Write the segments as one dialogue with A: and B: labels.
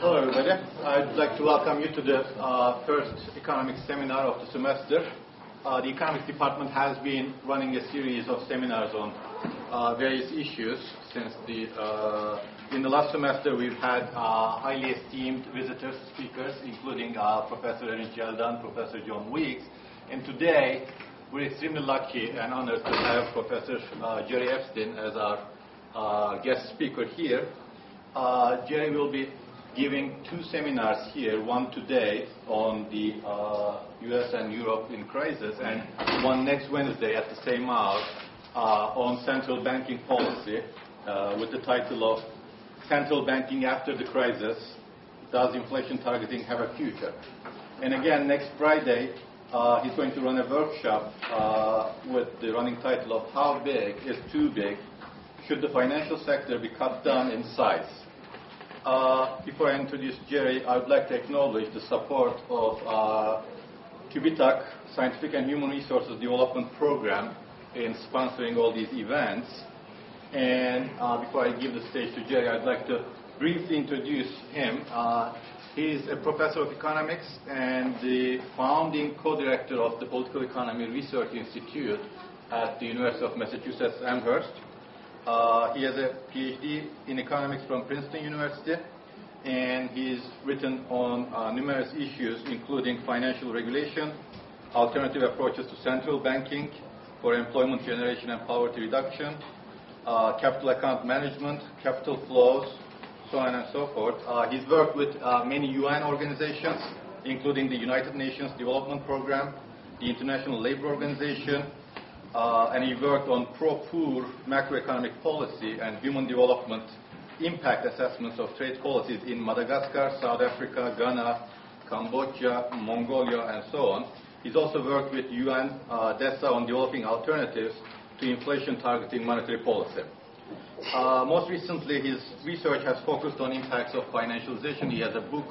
A: Hello everybody. I'd like to welcome you to the first economics seminar of the semester. The economics department has been running a series of seminars on various issues since in the last semester we've had highly esteemed visitors, speakers, including Professor Gerald and Professor John Weeks. And today we're extremely lucky and honored to have Professor Jerry Epstein as our guest speaker here. Jerry will be giving two seminars here, one today on the U.S. and Europe in crisis, and one next Wednesday at the same hour on central banking policy with the title of Central Banking After the Crisis, Does Inflation Targeting Have a Future? And again, next Friday, he's going to run a workshop with the running title of How Big is Too Big? Should the Financial Sector be Cut Down in Size? Before I introduce Jerry, I would like to acknowledge the support of TÜBİTAK Scientific and Human Resources Development Program in sponsoring all these events. And before I give the stage to Jerry, I'd like to briefly introduce him. He's a professor of economics and the founding co-director of the Political Economy Research Institute at the University of Massachusetts Amherst. He has a PhD in economics from Princeton University, and he's written on numerous issues, including financial regulation, alternative approaches to central banking for employment generation and poverty reduction, capital account management, capital flows, so on and so forth. He's worked with many UN organizations, including the United Nations Development Program, the International Labour Organization, and he worked on pro-poor macroeconomic policy and human development impact assessments of trade policies in Madagascar, South Africa, Ghana, Cambodia, Mongolia, and so on. He's also worked with UN DESA on developing alternatives to inflation targeting monetary policy. Most recently, his research has focused on impacts of financialization. He has a book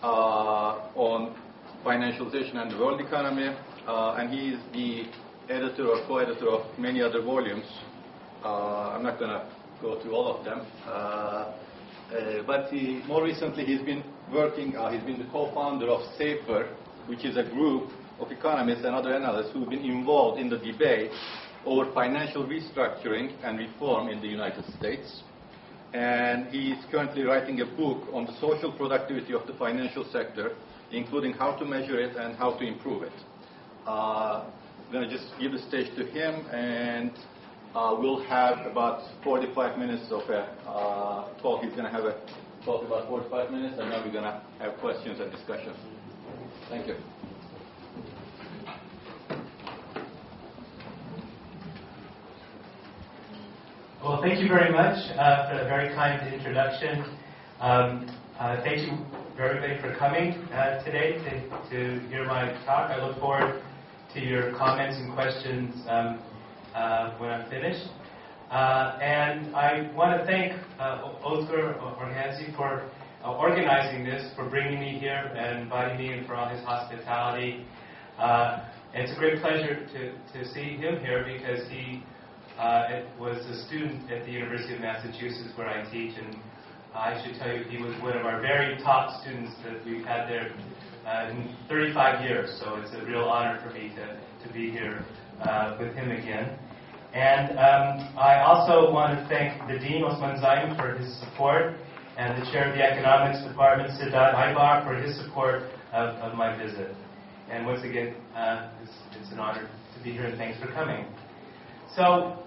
A: on financialization and the world economy, and he is the editor or co-editor of many other volumes. I'm not going to go through all of them. But more recently he's been working, he's been the co-founder of SAFER, which is a group of economists and other analysts who've been involved in the debate over financial restructuring and reform in the United States. And he's currently writing a book on the social productivity of the financial sector, including how to measure it and how to improve it. I'm going to just give the stage to him, and we'll have about 45 minutes of a talk. He's going to have a talk about 45 minutes, and then we're going to have questions and discussions. Thank you.
B: Well, thank you very much for the very kind introduction. Thank you, everybody, for coming today to hear my talk. I look forward to your comments and questions when I'm finished. And I want to thank Özgür Orhanzi for organizing this, for bringing me here and inviting me, and for all his hospitality. It's a great pleasure to see him here because he was a student at the University of Massachusetts where I teach, and I should tell you he was one of our very top students that we've had there in 35 years, so it's a real honor for me to be here with him again. And I also want to thank the Dean, Osman Zaim, for his support, and the Chair of the Economics Department, Sedat Aybar, for his support of my visit. And once again, it's an honor to be here, and thanks for coming. So,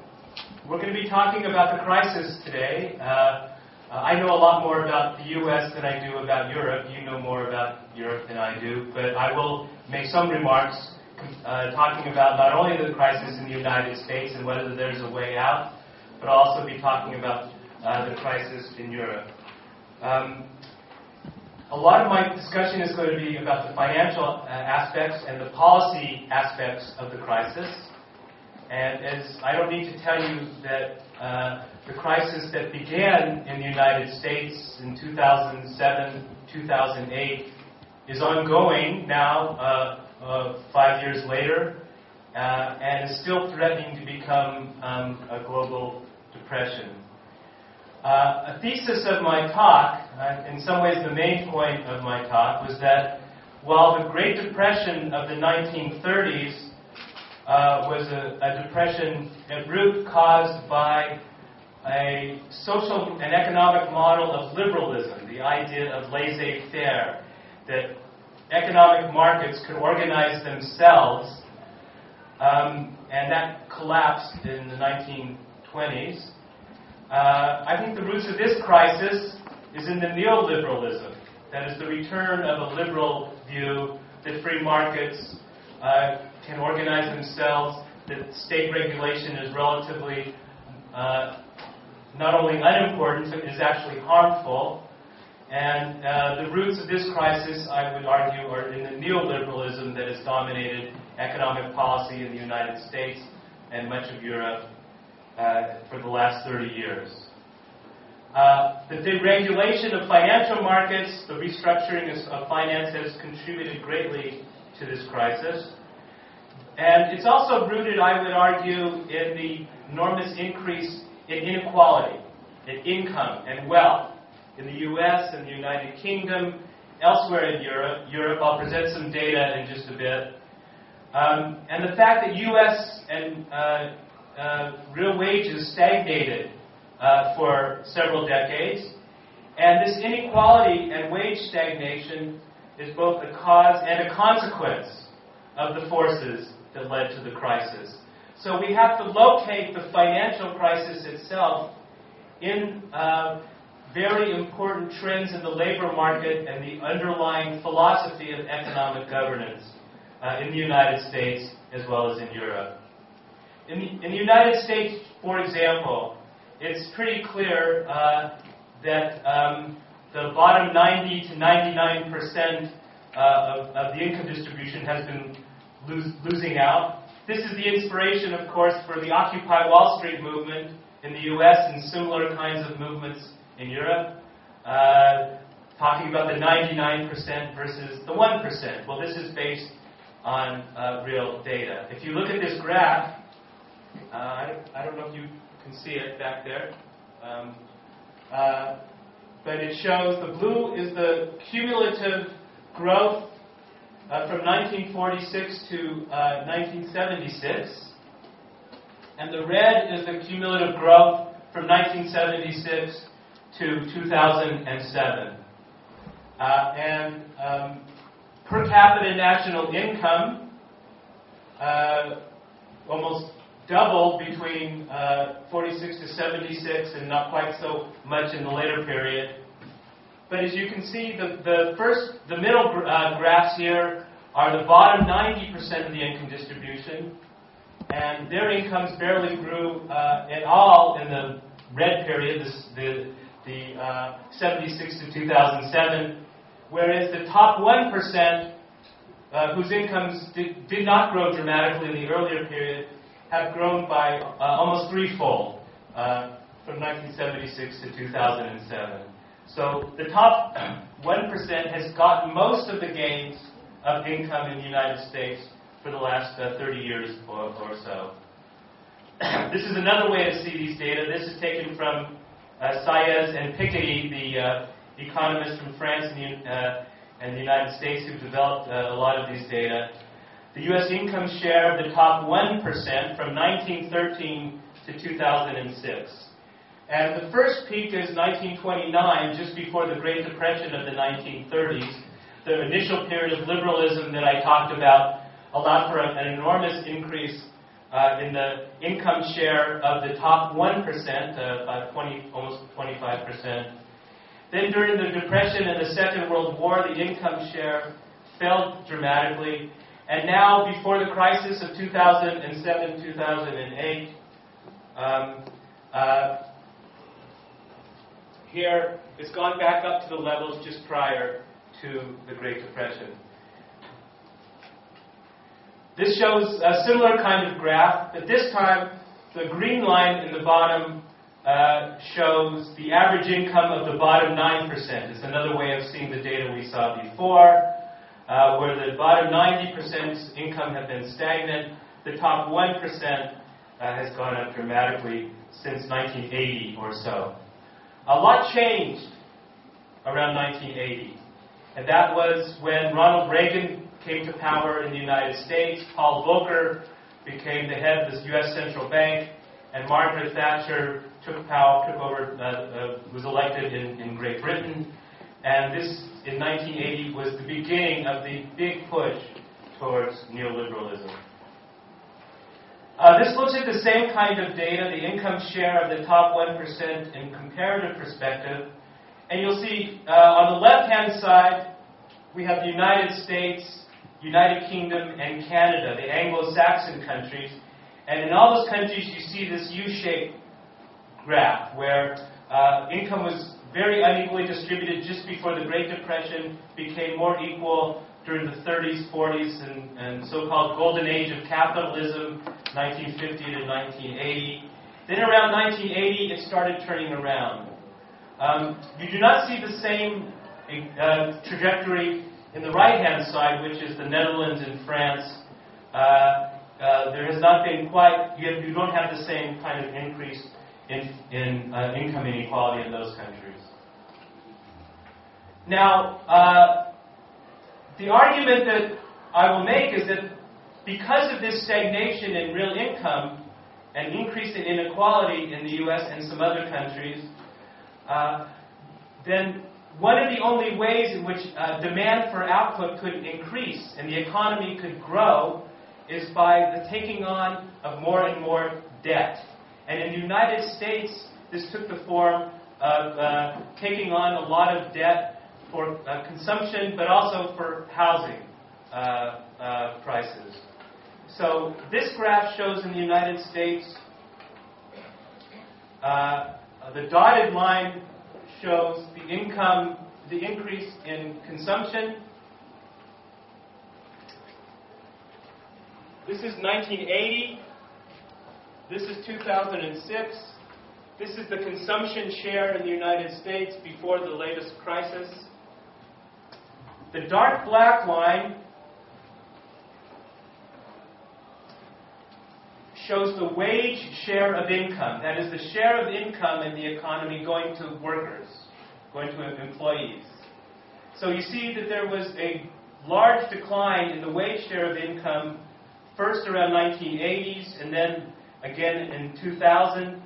B: we're going to be talking about the crisis today. I know a lot more about the U.S. than I do about Europe. You know more about Europe than I do. But I will make some remarks talking about not only the crisis in the United States and whether there's a way out, but I'll also be talking about the crisis in Europe. A lot of my discussion is going to be about the financial aspects and the policy aspects of the crisis. And as I don't need to tell you that the crisis that began in the United States in 2007, 2008 is ongoing now, 5 years later, and is still threatening to become a global depression. A thesis of my talk, in some ways the main point of my talk, was that while the Great Depression of the 1930s was a depression at root caused by a social and economic model of liberalism, the idea of laissez-faire, that economic markets could organize themselves, and that collapsed in the 1920s. I think the roots of this crisis is in the neoliberalism, that is the return of a liberal view that free markets can organize themselves, that state regulation is relatively not only unimportant, but is actually harmful. And the roots of this crisis, I would argue, are in the neoliberalism that has dominated economic policy in the United States and much of Europe for the last 30 years. The deregulation of financial markets, the restructuring of finance has contributed greatly to this crisis. And it's also rooted, I would argue, in the enormous increase in inequality, in income and wealth in the U.S. and the United Kingdom, elsewhere in Europe. I'll present some data in just a bit. And the fact that U.S. and real wages stagnated for several decades. And this inequality and wage stagnation is both a cause and a consequence of the forces that led to the crisis. So we have to locate the financial crisis itself in very important trends in the labor market and the underlying philosophy of economic governance in the United States as well as in Europe. In the United States, for example, it's pretty clear that the bottom 90 to 99% of the income distribution has been losing out. This is the inspiration, of course, for the Occupy Wall Street movement in the U.S. and similar kinds of movements in Europe, talking about the 99% versus the 1%. Well, this is based on real data. If you look at this graph, I don't know if you can see it back there, but it shows the blue is the cumulative growth from 1946 to 1976, and the red is the cumulative growth from 1976 to 2007. And per capita national income almost doubled between 46 to 76 and not quite so much in the later period. But as you can see, the middle graphs here are the bottom 90% of the income distribution, and their incomes barely grew at all in the red period, the 76 to 2007, whereas the top 1%, whose incomes did not grow dramatically in the earlier period, have grown by almost threefold from 1976 to 2007. So the top 1% has gotten most of the gains of income in the United States for the last 30 years or so. This is another way to see these data. This is taken from Saez and Piketty, the economists from France and the United States who developed a lot of these data. The U.S. income share of the top 1% from 1913 to 2006. And the first peak is 1929, just before the Great Depression of the 1930s. The initial period of liberalism that I talked about allowed for an enormous increase in the income share of the top 1%, about almost 25%. Then during the Depression and the Second World War, the income share fell dramatically. And now, before the crisis of 2007, 2008, here it's gone back up to the levels just prior to the Great Depression. This shows a similar kind of graph, but this time the green line in the bottom shows the average income of the bottom 9%. It's another way of seeing the data we saw before, where the bottom 90% income have been stagnant. The top 1% has gone up dramatically since 1980 or so. A lot changed around 1980, and that was when Ronald Reagan came to power in the United States, Paul Volcker became the head of the U.S. Central Bank, and Margaret Thatcher was elected in Great Britain. And this, in 1980, was the beginning of the big push towards neoliberalism. This looks at the same kind of data, the income share of the top 1% in comparative perspective. And you'll see on the left-hand side, we have the United States, United Kingdom, and Canada, the Anglo-Saxon countries. And in all those countries, you see this U-shaped graph where income was very unequally distributed just before the Great Depression, became more equal during the 30s, 40s, and so-called golden age of capitalism, 1950 to 1980. Then around 1980, it started turning around. You do not see the same trajectory in the right-hand side, which is the Netherlands and France. There has not been quite, you don't have the same kind of increase in income inequality in those countries. Now, the argument that I will make is that because of this stagnation in real income and increase in inequality in the U.S. and some other countries, then one of the only ways in which demand for output could increase and the economy could grow is by the taking on of more and more debt. And in the United States, this took the form of taking on a lot of debt for consumption, but also for housing prices. So this graph shows in the United States, the dotted line shows the increase in consumption. This is 1980. This is 2006. This is the consumption share in the United States before the latest crisis. The dark black line shows the wage share of income. That is the share of income in the economy going to workers, going to employees. So you see that there was a large decline in the wage share of income, first around 1980s and then again in 2000.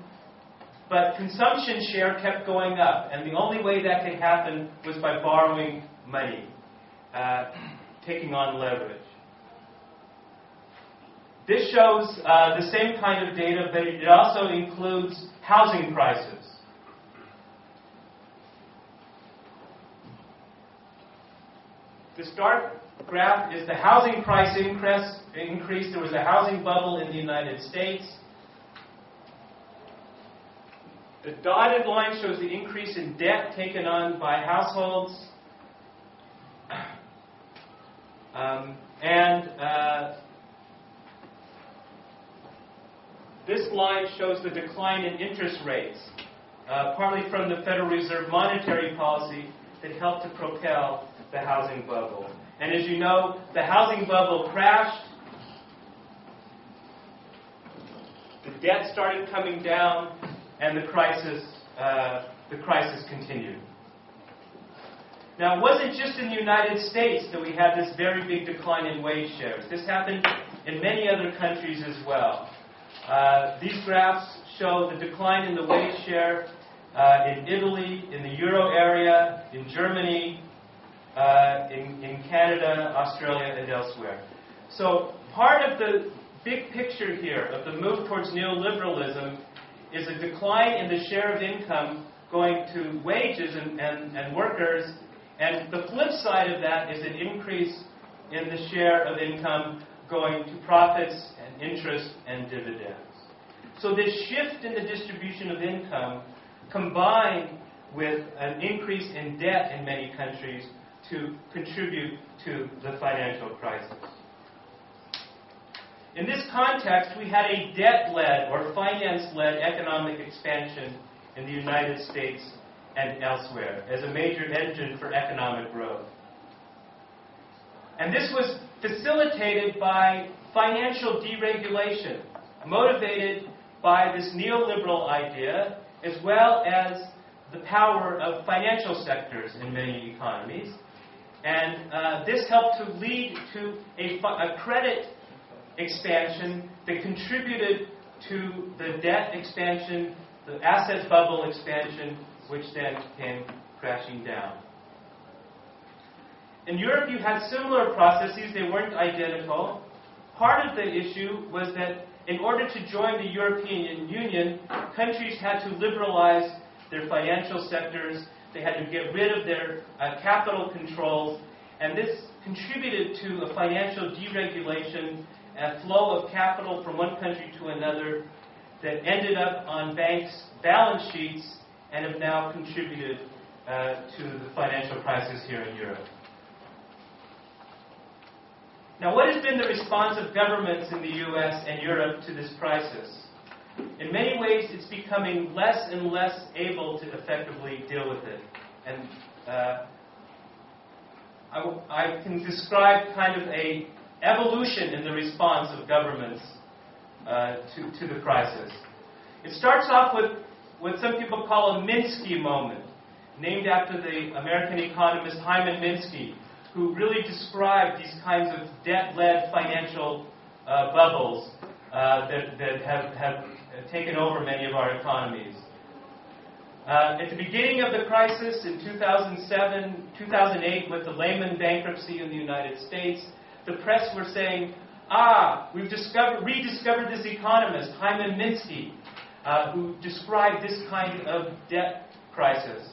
B: But consumption share kept going up, and the only way that could happen was by borrowing money, taking on leverage. This shows the same kind of data, but it also includes housing prices. This dark graph is the housing price increase. There was a housing bubble in the United States. The dotted line shows the increase in debt taken on by households. This line shows the decline in interest rates, partly from the Federal Reserve monetary policy that helped to propel the housing bubble. And as you know, the housing bubble crashed. The debt started coming down, and the crisis continued. Now, it wasn't just in the United States that we had this very big decline in wage shares. This happened in many other countries as well. These graphs show the decline in the wage share in Italy, in the Euro area, in Germany, in Canada, Australia, and elsewhere. So part of big picture here of the move towards neoliberalism is a decline in the share of income going to wages and workers, and the flip side of that is an increase in the share of income going to profits and interest and dividends. So this shift in the distribution of income combined with an increase in debt in many countries to contribute to the financial crisis. In this context, we had a debt-led or finance-led economic expansion in the United States and elsewhere as a major engine for economic growth. And this was facilitated by financial deregulation, motivated by this neoliberal idea, as well as the power of financial sectors in many economies. And this helped to lead to a credit expansion that contributed to the debt expansion, the asset bubble expansion, which then came crashing down. In Europe, you had similar processes. They weren't identical. Part of the issue was that in order to join the European Union, countries had to liberalize their financial sectors. They had to get rid of their capital controls. And this contributed to a financial deregulation, a flow of capital from one country to another that ended up on banks' balance sheets and have now contributed to the financial crisis here in Europe. Now, what has been the response of governments in the U.S. and Europe to this crisis? In many ways, it's becoming less and less able to effectively deal with it. And I can describe kind of a evolution in the response of governments to the crisis. It starts off with what some people call a Minsky moment, named after the American economist Hyman Minsky, who really described these kinds of debt-led financial bubbles that have taken over many of our economies. At the beginning of the crisis in 2007, 2008, with the Lehman bankruptcy in the United States, the press were saying, we've rediscovered this economist, Hyman Minsky, who described this kind of debt crisis.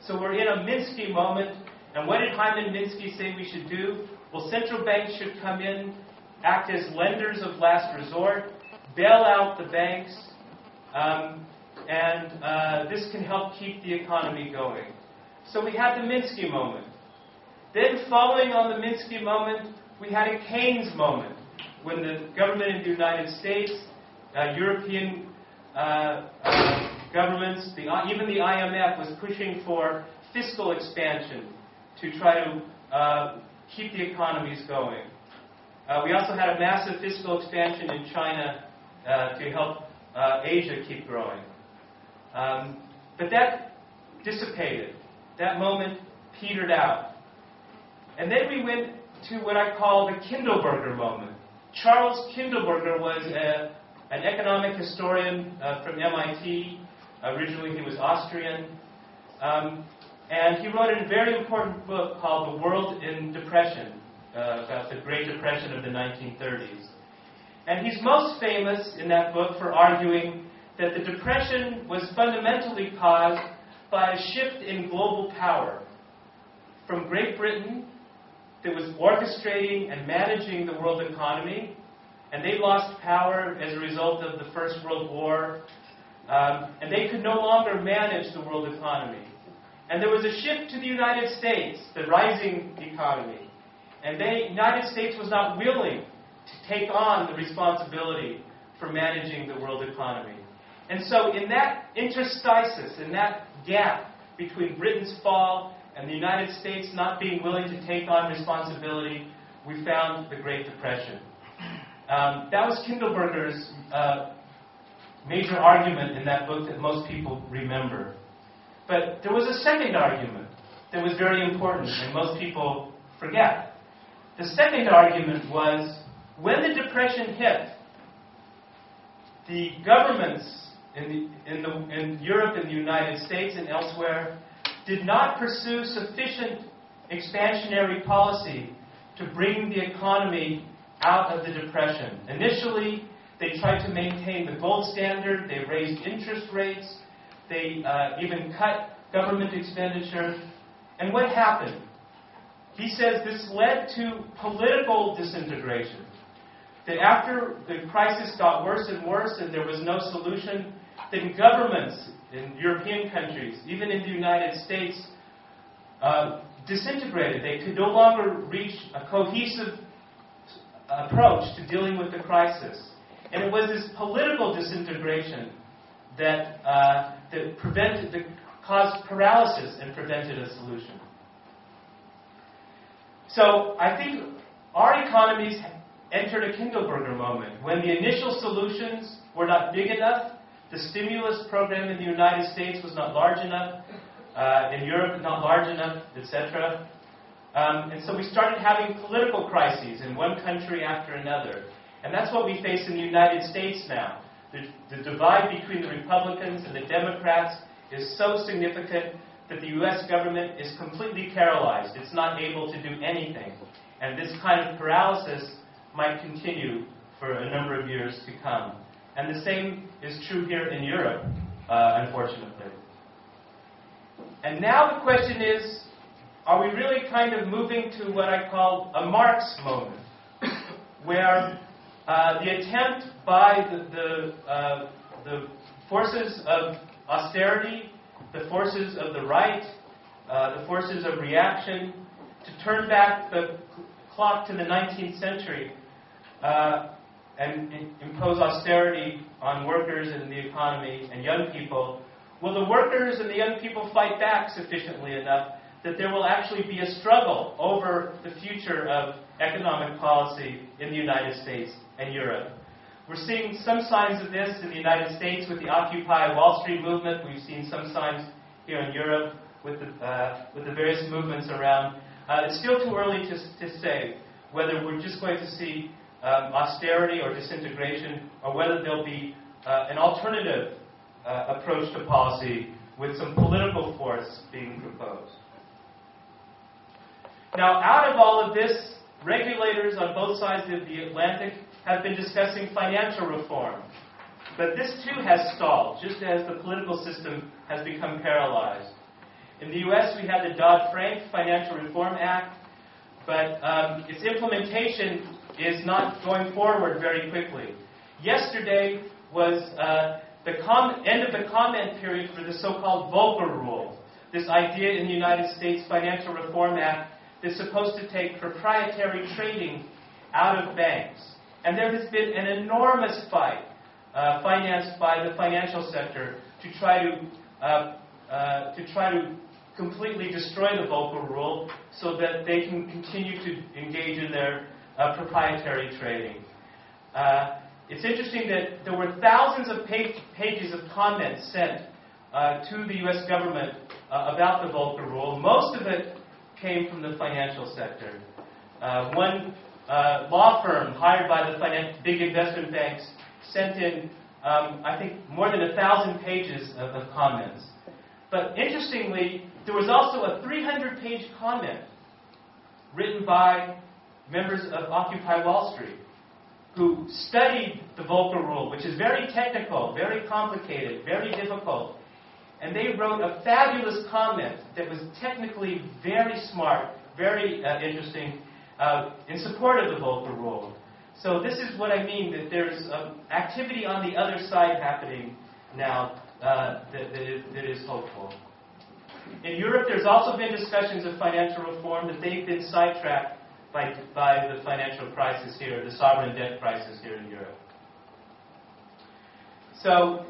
B: So we're in a Minsky moment, and what did Hyman Minsky say we should do? Well, central banks should come in, act as lenders of last resort, bail out the banks, and this can help keep the economy going. So we had the Minsky moment. Then following on the Minsky moment, we had a Keynes moment, when the government in the United States, European governments, even the IMF was pushing for fiscal expansion to try to keep the economies going. We also had a massive fiscal expansion in China to help Asia keep growing. But that dissipated. That moment petered out. And then we went to what I call the Kindleberger moment. Charles Kindleberger was an economic historian from MIT. Originally he was Austrian. And he wrote a very important book called The World in Depression, about the Great Depression of the 1930s. And he's most famous in that book for arguing that the Depression was fundamentally caused by a shift in global power from Great Britain, that was orchestrating and managing the world economy, and they lost power as a result of the First World War, and they could no longer manage the world economy. And there was a shift to the United States, the rising economy, and the United States was not willing to take on the responsibility for managing the world economy. And so in that interstices, in that gap between Britain's fall and the United States not being willing to take on responsibility, we found the Great Depression. That was Kindleberger's major argument in that book that most people remember. But there was a second argument that was very important and most people forget. The second argument was, when the Depression hit, the governments in Europe and the United States and elsewhere did not pursue sufficient expansionary policy to bring the economy out of the Depression. Initially, they tried to maintain the gold standard. They raised interest rates. They even cut government expenditure. And what happened? He says this led to political disintegration. That after the crisis got worse and worse and there was no solution, then governments in European countries, even in the United States, disintegrated. They could no longer reach a cohesive approach to dealing with the crisis. And it was this political disintegration that caused paralysis and prevented a solution. So I think our economies entered a Kindleberger moment when the initial solutions were not big enough. The stimulus program in the United States was not large enough. In Europe, not large enough, etc. And so we started having political crises in one country after another. And that's what we face in the United States now. The divide between the Republicans and the Democrats is so significant that the U.S. government is completely paralyzed. It's not able to do anything. And this kind of paralysis might continue for a number of years to come. And the same is true here in Europe, unfortunately. And now the question is, are we really kind of moving to what I call a Marx moment, where the attempt by the forces of austerity, the forces of the right, the forces of reaction, to turn back the clock to the 19th century and impose austerity on workers and the economy and young people, will the workers and the young people fight back sufficiently enough that there will actually be a struggle over the future of economic policy in the United States and Europe? We're seeing some signs of this in the United States with the Occupy Wall Street movement. We've seen some signs here in Europe with the various movements around. It's still too early to say whether we're just going to see austerity or disintegration, or whether there'll be an alternative approach to policy with some political force being proposed. Now, out of all of this, regulators on both sides of the Atlantic have been discussing financial reform. But this too has stalled, just as the political system has become paralyzed. In the U.S., we had the Dodd-Frank Financial Reform Act, but its implementation is not going forward very quickly. Yesterday was the end of the comment period for the so-called Volcker Rule, this idea in the United States Financial Reform Act that's supposed to take proprietary trading out of banks. And there has been an enormous fight financed by the financial sector to try to completely destroy the Volcker Rule so that they can continue to engage in their proprietary trading. It's interesting that there were thousands of pages of comments sent to the U.S. government about the Volcker Rule. Most of it came from the financial sector. One law firm hired by the big investment banks sent in, I think, more than 1,000 pages of comments. But interestingly, there was also a 300-page comment written by members of Occupy Wall Street who studied the Volcker Rule, which is very technical, very complicated, very difficult. And they wrote a fabulous comment that was technically very smart, very interesting, in support of the Volcker Rule. So this is what I mean, that there's activity on the other side happening now that is hopeful. In Europe, there's also been discussions of financial reform that they've been sidetracked by the financial crisis here, the sovereign debt crisis here in Europe. So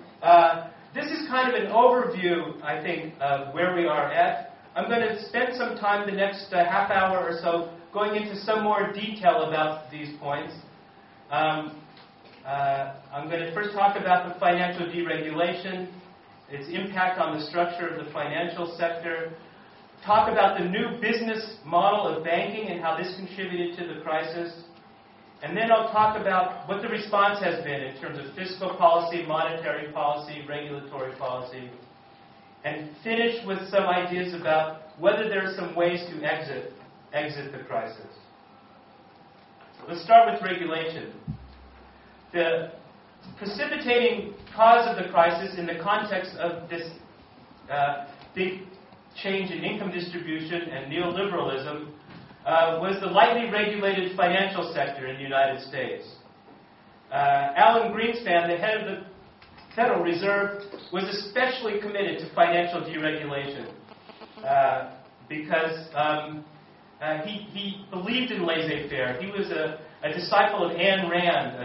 B: this is kind of an overview, I think, of where we are at. I'm going to spend some time the next half hour or so going into some more detail about these points. I'm going to first talk about the financial deregulation, its impact on the structure of the financial sector, talk about the new business model of banking and how this contributed to the crisis, and then I'll talk about what the response has been in terms of fiscal policy, monetary policy, regulatory policy, and finish with some ideas about whether there are some ways to exit the crisis. let's start with regulation. The precipitating cause of the crisis in the context of this big change in income distribution and neoliberalism was the lightly regulated financial sector in the United States. Alan Greenspan, the head of the Federal Reserve, was especially committed to financial deregulation because he believed in laissez-faire. He was a disciple of Ayn Rand,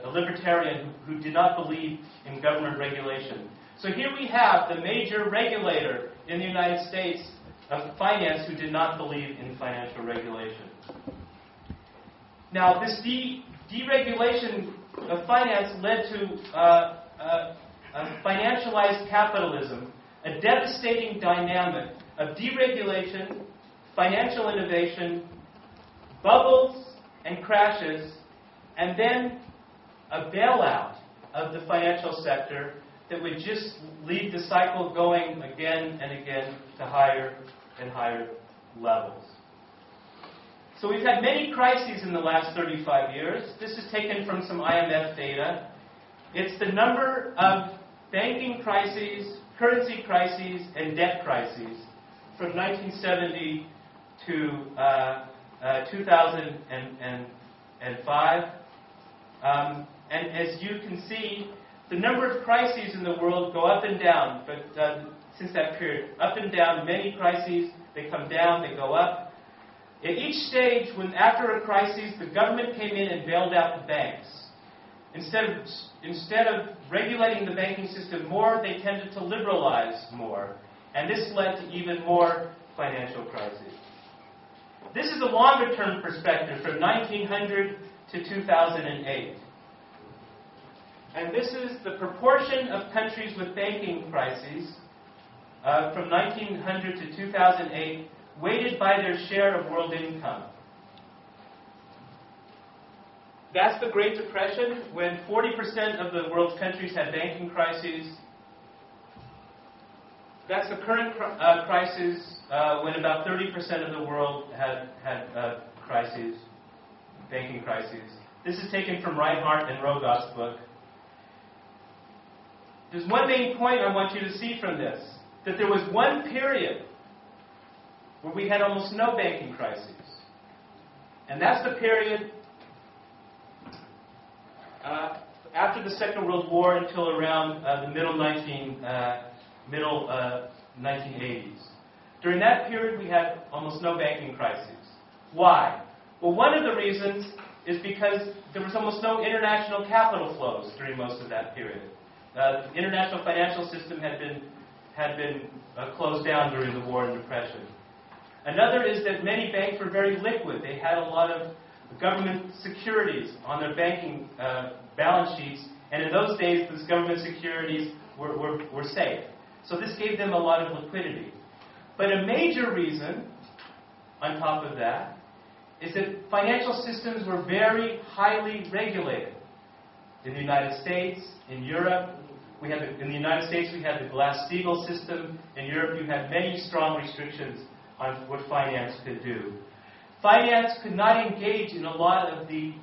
B: a libertarian who did not believe in government regulation. So here we have the major regulator in the United States of finance who did not believe in financial regulation. Now, this deregulation of finance led to financialized capitalism, a devastating dynamic of deregulation, financial innovation, bubbles and crashes, and then a bailout of the financial sector that would just leave the cycle going again and again to higher and higher levels. So we've had many crises in the last 35 years. This is taken from some IMF data. It's the number of banking crises, currency crises, and debt crises from 1970 to 2005. And as you can see, the number of crises in the world go up and down, but since that period, up and down, many crises, they come down, they go up. At each stage, after a crisis, the government came in and bailed out the banks. Instead of regulating the banking system more, they tended to liberalize more. And this led to even more financial crises. This is a longer-term perspective from 1900 to 2008. And this is the proportion of countries with banking crises from 1900 to 2008, weighted by their share of world income. That's the Great Depression, when 40% of the world's countries had banking crises. That's the current crisis, when about 30% of the world had crises, banking crises. This is taken from Reinhardt and Rogoff's book. There's one main point I want you to see from this, that there was one period where we had almost no banking crises. And that's the period after the Second World War until around the middle 1980s. During that period, we had almost no banking crises. Why? Well, one of the reasons is because there was almost no international capital flows during most of that period. The international financial system had been closed down during the War and Depression. Another is that many banks were very liquid. They had a lot of government securities on their banking balance sheets, and in those days, those government securities were safe. So this gave them a lot of liquidity. But a major reason, on top of that, is that financial systems were very highly regulated. In the United States, in Europe, in the United States we had the Glass-Steagall system. In Europe, you had many strong restrictions on what finance could do. Finance could not engage in a lot of the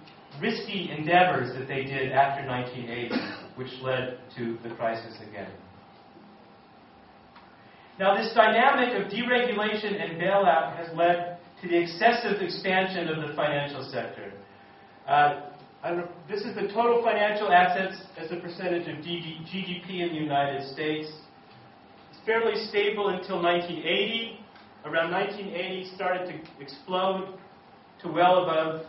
B: risky endeavors that they did after 1980, which led to the crisis again. Now, this dynamic of deregulation and bailout has led to the excessive expansion of the financial sector. This is the total financial assets as a percentage of GDP in the United States. It's fairly stable until 1980. Around 1980, started to explode to well above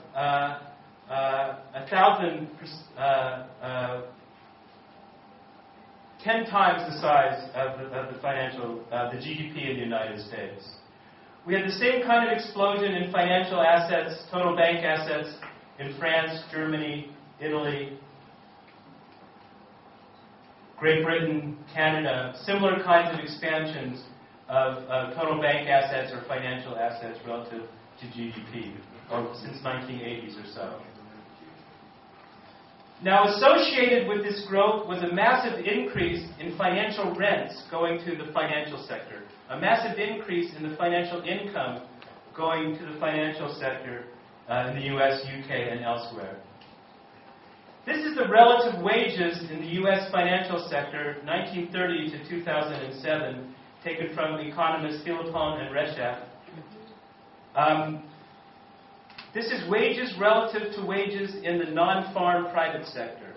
B: 10 times the size of the GDP in the United States. We had the same kind of explosion in financial assets, total bank assets, in France, Germany, Italy, Great Britain, Canada, similar kinds of expansions of total bank assets or financial assets relative to GDP, or since 1980s or so. Now, associated with this growth was a massive increase in financial rents going to the financial sector, a massive increase in the financial income going to the financial sector, in the U.S., UK, and elsewhere. This is the relative wages in the U.S. financial sector, 1930 to 2007, taken from economists Philippon and Recep. This is wages relative to wages in the non-farm private sector.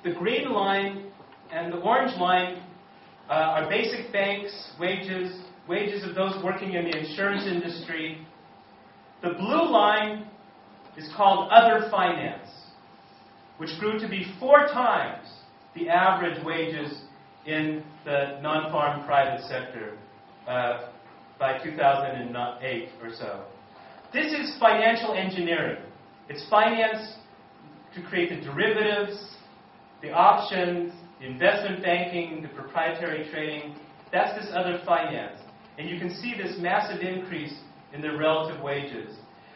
B: The green line and the orange line are basic banks, wages of those working in the insurance industry. The blue line is called other finance, which grew to be 4 times the average wages in the non-farm private sector by 2008 or so. This is financial engineering. It's finance to create the derivatives, the options, the investment banking, the proprietary trading. That's this other finance. And you can see this massive increase in their relative wages.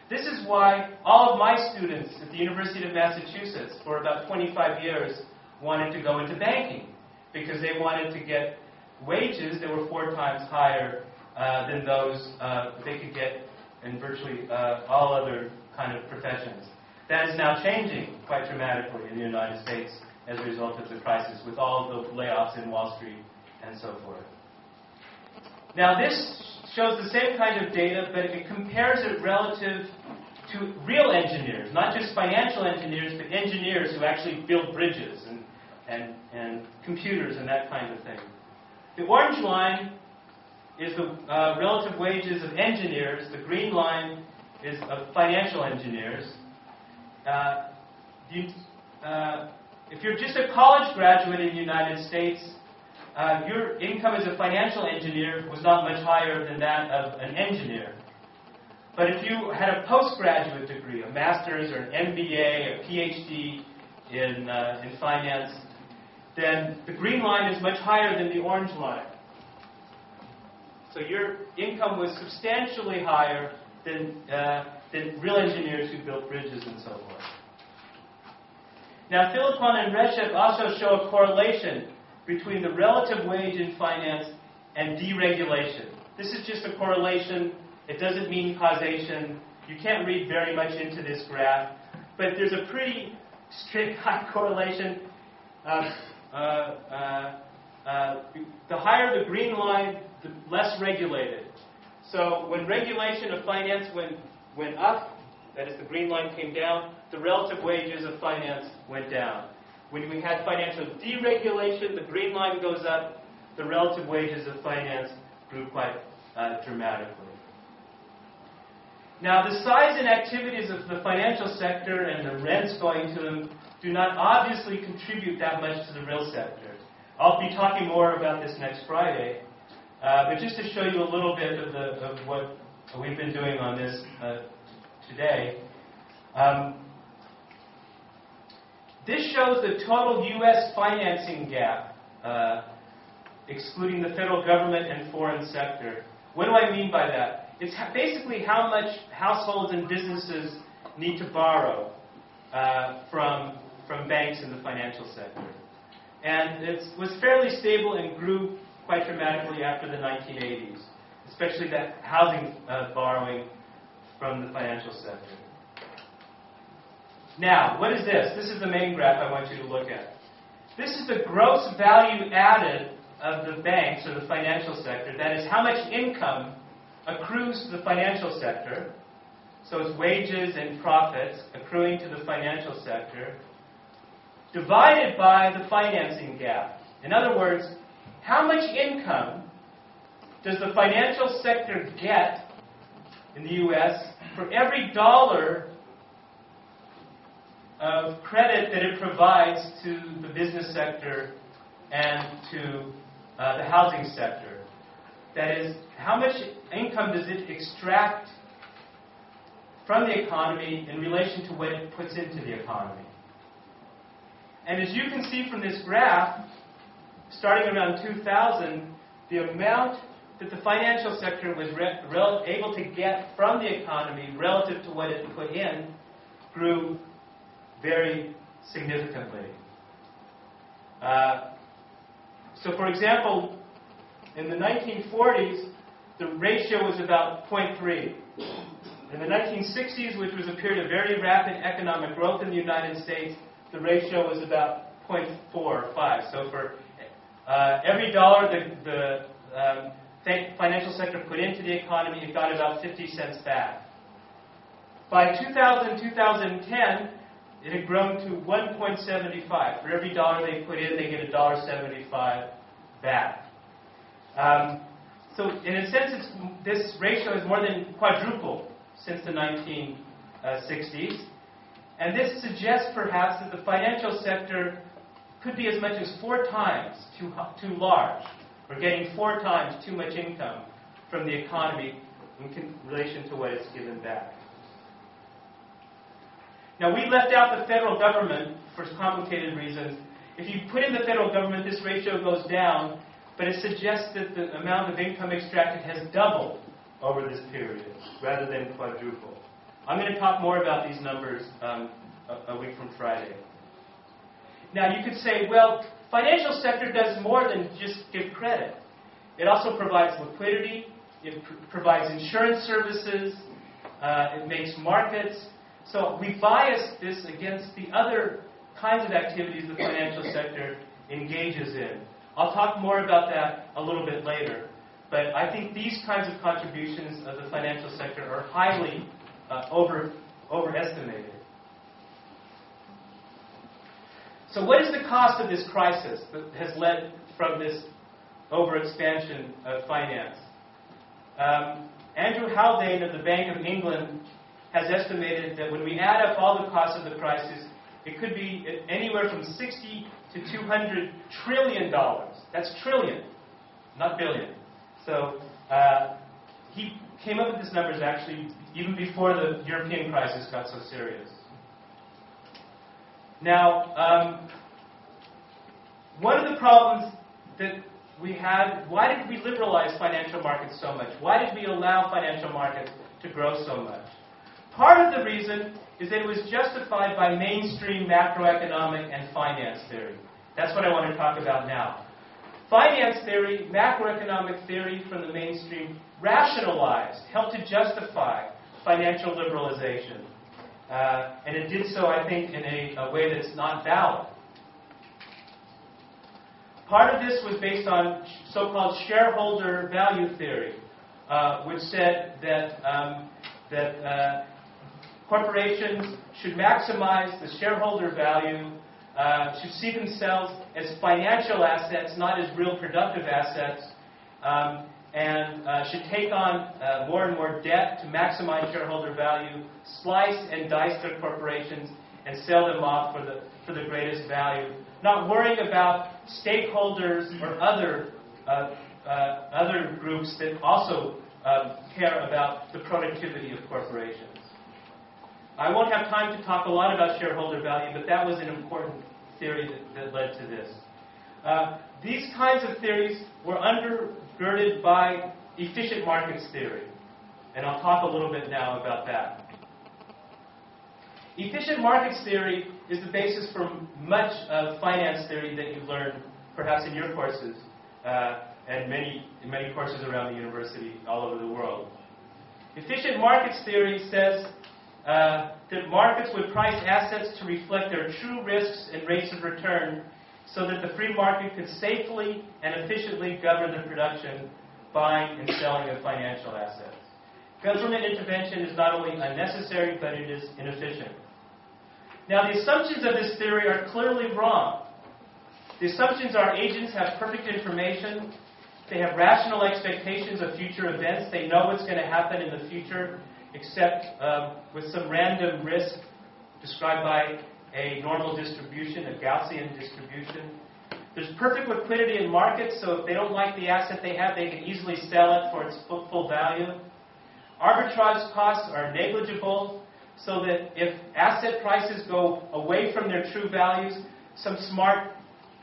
B: This is why all of my students at the University of Massachusetts for about 25 years wanted to go into banking, because they wanted to get wages that were 4 times higher than those they could get in virtually all other kind of professions. That is now changing quite dramatically in the United States as a result of the crisis, with all of the layoffs in Wall Street and so forth. Now this shows the same kind of data, but it compares it relative to real engineers, not just financial engineers, but engineers who actually build bridges and computers and that kind of thing. The orange line is the relative wages of engineers. The green line is of financial engineers. If you're just a college graduate in the United States, your income as a financial engineer was not much higher than that of an engineer. But if you had a postgraduate degree, a master's or an MBA or PhD in finance, then the green line is much higher than the orange line. So your income was substantially higher than real engineers who built bridges and so forth. Now, Philippon and Recep also show a correlation between the relative wage in finance and deregulation. This is just a correlation. It doesn't mean causation. You can't read very much into this graph, but there's a pretty strict high correlation. The higher the green line, the less regulated. So when regulation of finance went up, that is, the green line came down, the relative wages of finance went down. When we had financial deregulation, the green line goes up, the relative wages of finance grew quite dramatically. Now, the size and activities of the financial sector and the rents going to them do not obviously contribute that much to the real sector. I'll be talking more about this next Friday, but just to show you a little bit of what we've been doing on this today. This shows the total U.S. financing gap, excluding the federal government and foreign sector. What do I mean by that? It's basically how much households and businesses need to borrow from banks in the financial sector. And it was fairly stable and grew quite dramatically after the 1980s, especially that housing borrowing from the financial sector. Now, what is this? This is the main graph I want you to look at. This is the gross value added of the banks or the financial sector. That is, how much income accrues to the financial sector. So it's wages and profits accruing to the financial sector, divided by the financing gap. In other words, how much income does the financial sector get in the U.S. for every dollar of credit that it provides to the business sector and to the housing sector? That is, how much income does it extract from the economy in relation to what it puts into the economy? And as you can see from this graph, starting around 2000, the amount that the financial sector was able to get from the economy relative to what it put in grew very significantly. So, for example, in the 1940s, the ratio was about 0.3. In the 1960s, which was a period of very rapid economic growth in the United States, the ratio was about 0.4 or 5. So for every dollar the financial sector put into the economy, it got about 50 cents back. By 2000, 2010, it had grown to 1.75. For every dollar they put in, they get $1.75 back. So in a sense, this ratio has more than quadrupled since the 1960s. And this suggests perhaps that the financial sector could be as much as 4 times too large, or getting 4 times too much income from the economy in relation to what it's given back. Now, we left out the federal government for complicated reasons. If you put in the federal government, this ratio goes down, but it suggests that the amount of income extracted has doubled over this period, rather than quadrupled. I'm going to talk more about these numbers a week from Friday. Now, you could say, well, financial sector does more than just give credit. It also provides liquidity. It provides insurance services. It makes markets. So we bias this against the other kinds of activities the financial sector engages in. I'll talk more about that a little bit later. But I think these kinds of contributions of the financial sector are highly overestimated. So what is the cost of this crisis that has led from this overexpansion of finance? Andrew Haldane of the Bank of England has estimated that when we add up all the costs of the crisis, it could be anywhere from $60 to $200 trillion. That's trillion, not billion. So he came up with these numbers actually even before the European crisis got so serious. Now, one of the problems that we had, why did we liberalize financial markets so much? Why did we allow financial markets to grow so much? Part of the reason is that it was justified by mainstream macroeconomic and finance theory. That's what I want to talk about now. Finance theory, macroeconomic theory from the mainstream rationalized, helped to justify financial liberalization. And it did so, I think, in a way that's not valid. Part of this was based on so-called shareholder value theory, which said that corporations should maximize the shareholder value, should see themselves as financial assets, not as real productive assets, and should take on more and more debt to maximize shareholder value, slice and dice their corporations, and sell them off for the greatest value, not worrying about stakeholders or other groups that also care about the productivity of corporations. I won't have time to talk a lot about shareholder value, but that was an important theory that led to this. These kinds of theories were undergirded by efficient markets theory, and I'll talk a little bit now about that. Efficient markets theory is the basis for much of finance theory that you've learned, perhaps in your courses, and in many courses around the university all over the world. Efficient markets theory says that markets would price assets to reflect their true risks and rates of return so that the free market could safely and efficiently govern the production, buying, and selling of financial assets. Government intervention is not only unnecessary, but it is inefficient. Now, the assumptions of this theory are clearly wrong. The assumptions are agents have perfect information, they have rational expectations of future events, they know what's going to happen in the future, except with some random risk described by a normal distribution, a Gaussian distribution. There's perfect liquidity in markets, so if they don't like the asset they have, they can easily sell it for its full value. Arbitrage costs are negligible, so that if asset prices go away from their true values, some smart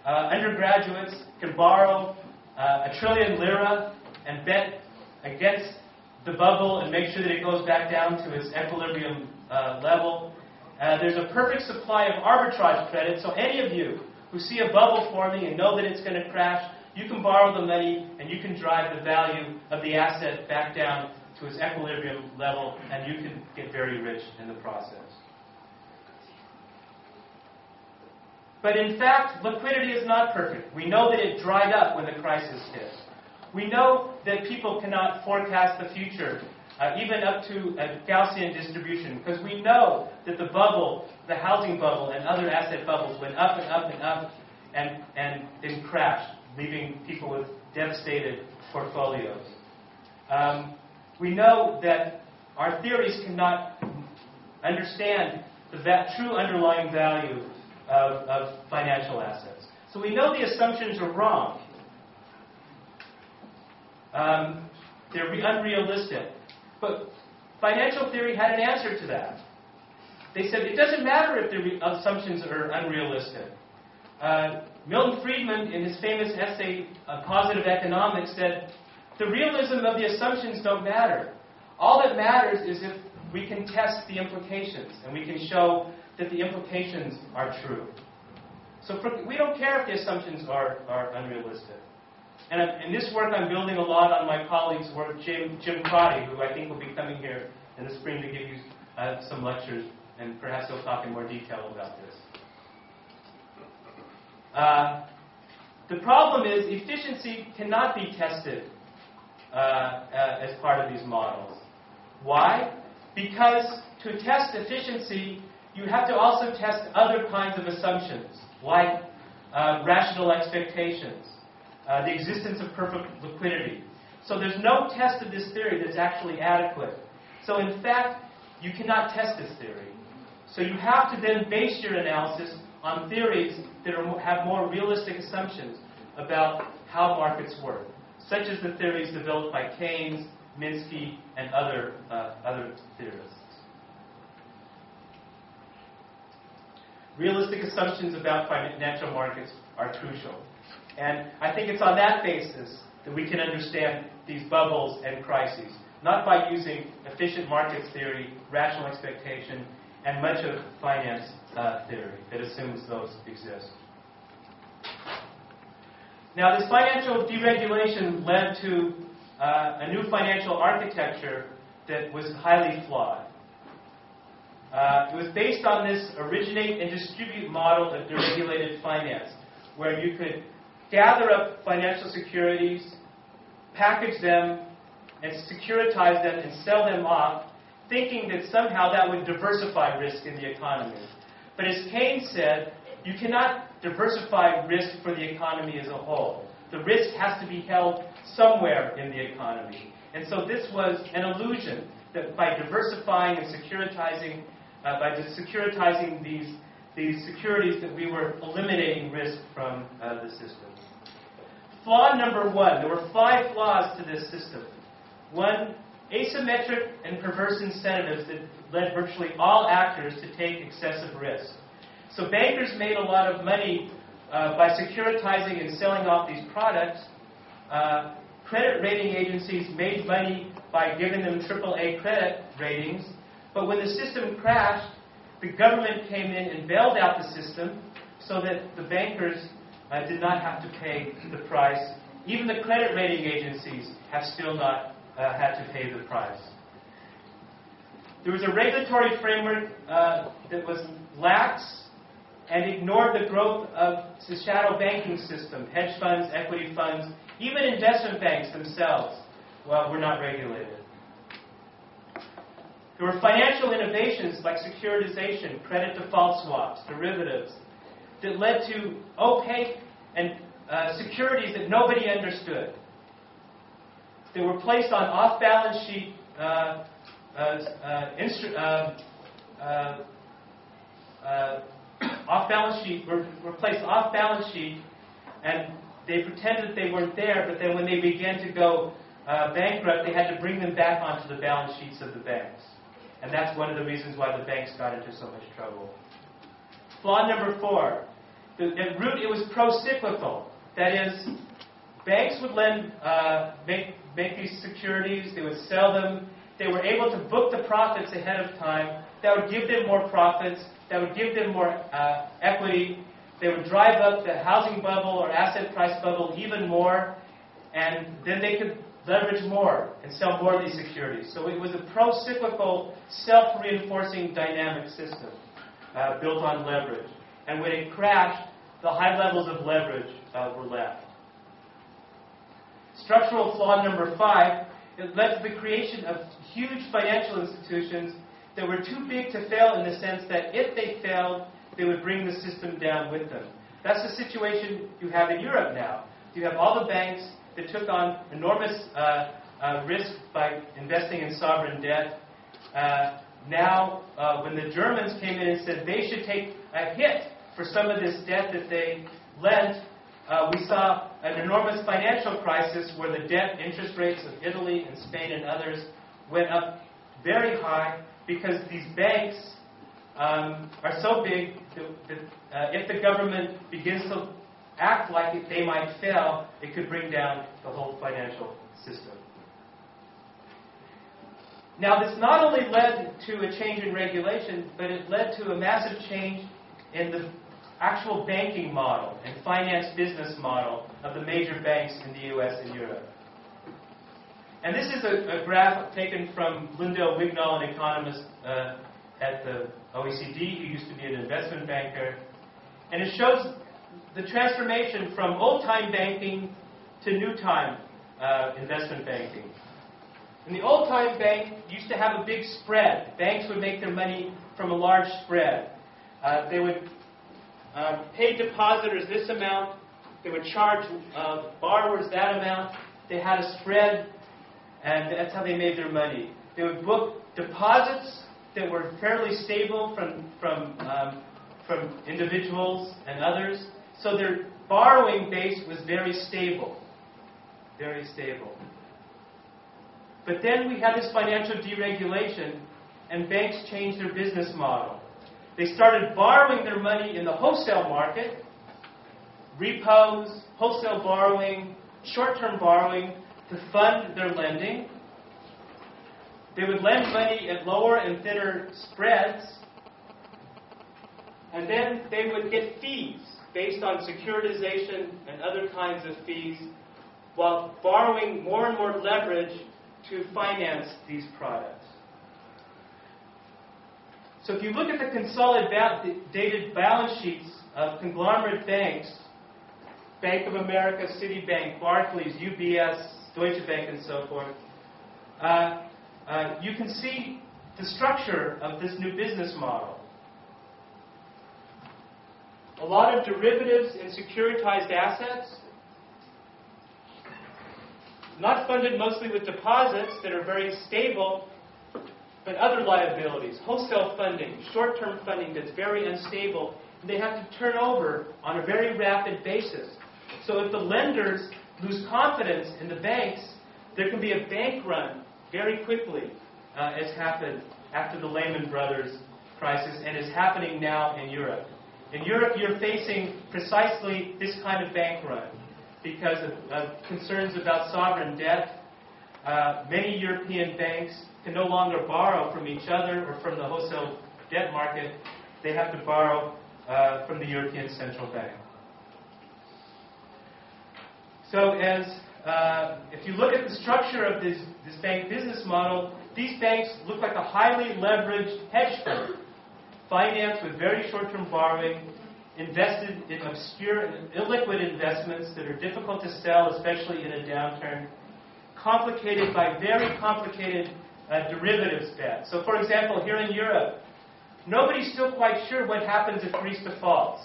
B: undergraduates can borrow $1 trillion lira and bet against the bubble and make sure that it goes back down to its equilibrium level. There's a perfect supply of arbitrage credit, so any of you who see a bubble forming and know that it's going to crash, you can borrow the money and you can drive the value of the asset back down to its equilibrium level, and you can get very rich in the process. But in fact, liquidity is not perfect. We know that it dried up when the crisis hit. We know that people cannot forecast the future, even up to a Gaussian distribution, because we know that the bubble, the housing bubble and other asset bubbles went up and up and up and then crashed, leaving people with devastated portfolios. We know that our theories cannot understand the true underlying value of financial assets. So we know the assumptions are wrong. They're unrealistic. But financial theory had an answer to that. They said it doesn't matter if the assumptions are unrealistic. Milton Friedman, in his famous essay, Positive Economics, said, the realism of the assumptions don't matter. All that matters is if we can test the implications, and we can show that the implications are true. So we don't care if the assumptions are unrealistic. And in this work, I'm building a lot on my colleague's work, Jim Crotty, who I think will be coming here in the spring to give you some lectures, and perhaps he'll talk in more detail about this. The problem is efficiency cannot be tested as part of these models. Why? Because to test efficiency, you have to also test other kinds of assumptions, like rational expectations, the existence of perfect liquidity. So there's no test of this theory that's actually adequate. So in fact, you cannot test this theory. So you have to then base your analysis on theories that have more realistic assumptions about how markets work, such as the theories developed by Keynes, Minsky, and other theorists. Realistic assumptions about financial markets are crucial. And I think it's on that basis that we can understand these bubbles and crises, not by using efficient markets theory, rational expectation, and much of finance theory that assumes those exist. Now, this financial deregulation led to a new financial architecture that was highly flawed. It was based on this originate and distribute model of deregulated finance, where you could gather up financial securities, package them, and securitize them and sell them off, thinking that somehow that would diversify risk in the economy. But as Keynes said, you cannot diversify risk for the economy as a whole. The risk has to be held somewhere in the economy. And so this was an illusion that by diversifying and securitizing, these securities, that we were eliminating risk from the system. Flaw number one. There were 5 flaws to this system. 1, asymmetric and perverse incentives that led virtually all actors to take excessive risk. So bankers made a lot of money by securitizing and selling off these products. Credit rating agencies made money by giving them AAA credit ratings. But when the system crashed, the government came in and bailed out the system so that the bankers did not have to pay the price. Even the credit rating agencies have still not had to pay the price. There was a regulatory framework that was lax and ignored the growth of the shadow banking system. Hedge funds, equity funds, even investment banks themselves were not regulated. There were financial innovations like securitization, credit default swaps, derivatives, that led to opaque and securities that nobody understood. They were placed on off-balance sheet were placed off-balance sheet, and they pretended they weren't there, but then when they began to go bankrupt, they had to bring them back onto the balance sheets of the banks. And that's one of the reasons why the banks got into so much trouble. Flaw number 4. At root, it was pro-cyclical. That is, banks would make these securities, they would sell them, they were able to book the profits ahead of time. That would give them more profits, that would give them more equity. They would drive up the housing bubble or asset price bubble even more, and then they could leverage more and sell more of these securities. So it was a pro-cyclical, self-reinforcing dynamic system built on leverage. And when it crashed, the high levels of leverage were left. Structural flaw number 5, it led to the creation of huge financial institutions that were too big to fail in the sense that if they failed, they would bring the system down with them. That's the situation you have in Europe now. You have all the banks that took on enormous risk by investing in sovereign debt. Now, when the Germans came in and said they should take a hit for some of this debt that they lent, we saw an enormous financial crisis where the debt interest rates of Italy and Spain and others went up very high because these banks are so big that if the government begins to act like they might fail, it could bring down the whole financial system. Now, this not only led to a change in regulation, but it led to a massive change in the actual banking model and finance business model of the major banks in the U.S. and Europe. And this is a graph taken from Lindell Wignall, an economist at the OECD, who used to be an investment banker. And it shows the transformation from old-time banking to new-time investment banking. In the old-time bank, used to have a big spread. Banks would make their money from a large spread. They would pay depositors this amount. They would charge borrowers that amount. They had a spread, and that's how they made their money. They would book deposits that were fairly stable from individuals and others. So their borrowing base was very stable. Very stable. But then we had this financial deregulation, and banks changed their business model. They started borrowing their money in the wholesale market, repos, wholesale borrowing, short-term borrowing to fund their lending. They would lend money at lower and thinner spreads, and then they would get fees based on securitization and other kinds of fees, while borrowing more and more leverage to finance these products. So if you look at the consolidated balance sheets of conglomerate banks, Bank of America, Citibank, Barclays, UBS, Deutsche Bank, and so forth, you can see the structure of this new business model. A lot of derivatives and securitized assets, not funded mostly with deposits that are very stable, but other liabilities, wholesale funding, short-term funding that's very unstable, and they have to turn over on a very rapid basis. So if the lenders lose confidence in the banks, there can be a bank run very quickly, as happened after the Lehman Brothers crisis, and is happening now in Europe. In Europe, you're facing precisely this kind of bank run because of concerns about sovereign debt. Many European banks can no longer borrow from each other or from the wholesale debt market. They have to borrow from the European Central Bank. So if you look at the structure of this bank business model, these banks look like a highly leveraged hedge fund, financed with very short-term borrowing, invested in obscure and illiquid investments that are difficult to sell, especially in a downturn, complicated by very complicated derivatives bets. So, for example, here in Europe, nobody's still quite sure what happens if Greece defaults.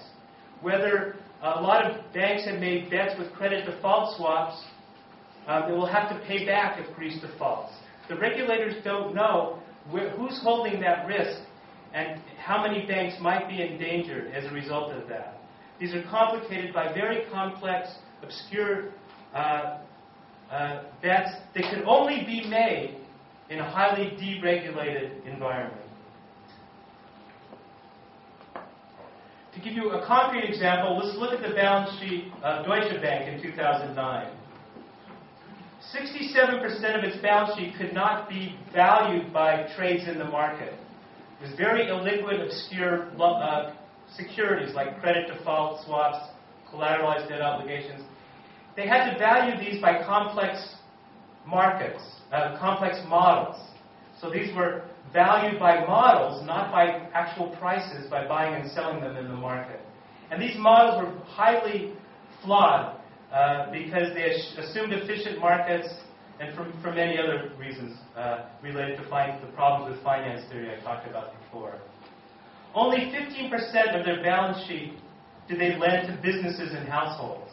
B: Whether a lot of banks have made bets with credit default swaps that will have to pay back if Greece defaults. The regulators don't know who's holding that risk and how many banks might be endangered as a result of that. These are complicated by very complex, obscure bets that can only be made in a highly deregulated environment. To give you a concrete example, let's look at the balance sheet of Deutsche Bank in 2009. 67% of its balance sheet could not be valued by trades in the market. It was very illiquid, obscure securities like credit default swaps, collateralized debt obligations. They had to value these by complex markets, complex models. So these were valued by models, not by actual prices, by buying and selling them in the market. And these models were highly flawed because they assumed efficient markets and for many other reasons related to the problems with finance theory I talked about before. Only 15% of their balance sheet do they lend to businesses and households.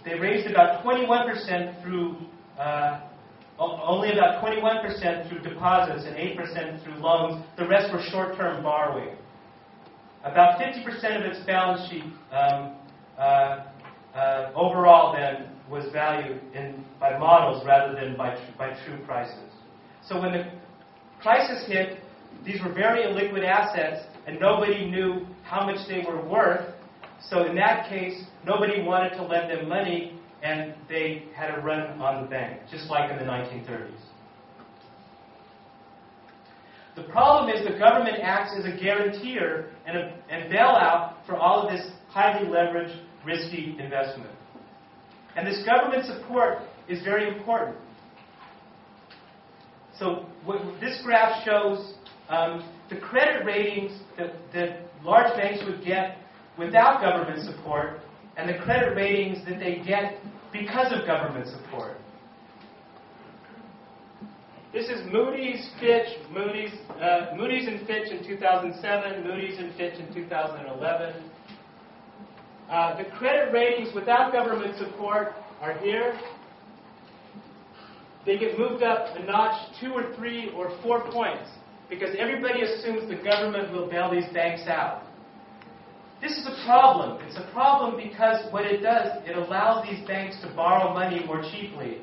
B: They raised about 21% through only about 21% through deposits and 8% through loans. The rest were short-term borrowing. About 50% of its balance sheet overall then was valued by models rather than by true prices. So when the crisis hit, these were very illiquid assets, and nobody knew how much they were worth. So in that case, nobody wanted to lend them money, and they had a run on the bank, just like in the 1930s. The problem is the government acts as a guarantor and bailout for all of this highly leveraged, risky investment. And this government support is very important. So what this graph shows the credit ratings that large banks would get without government support and the credit ratings that they get because of government support. This is Moody's, Fitch, Moody's and Fitch in 2007, Moody's and Fitch in 2011. The credit ratings without government support are here. They get moved up a notch 2 or 3 or 4 points because everybody assumes the government will bail these banks out. This is a problem. It's a problem because what it does, it allows these banks to borrow money more cheaply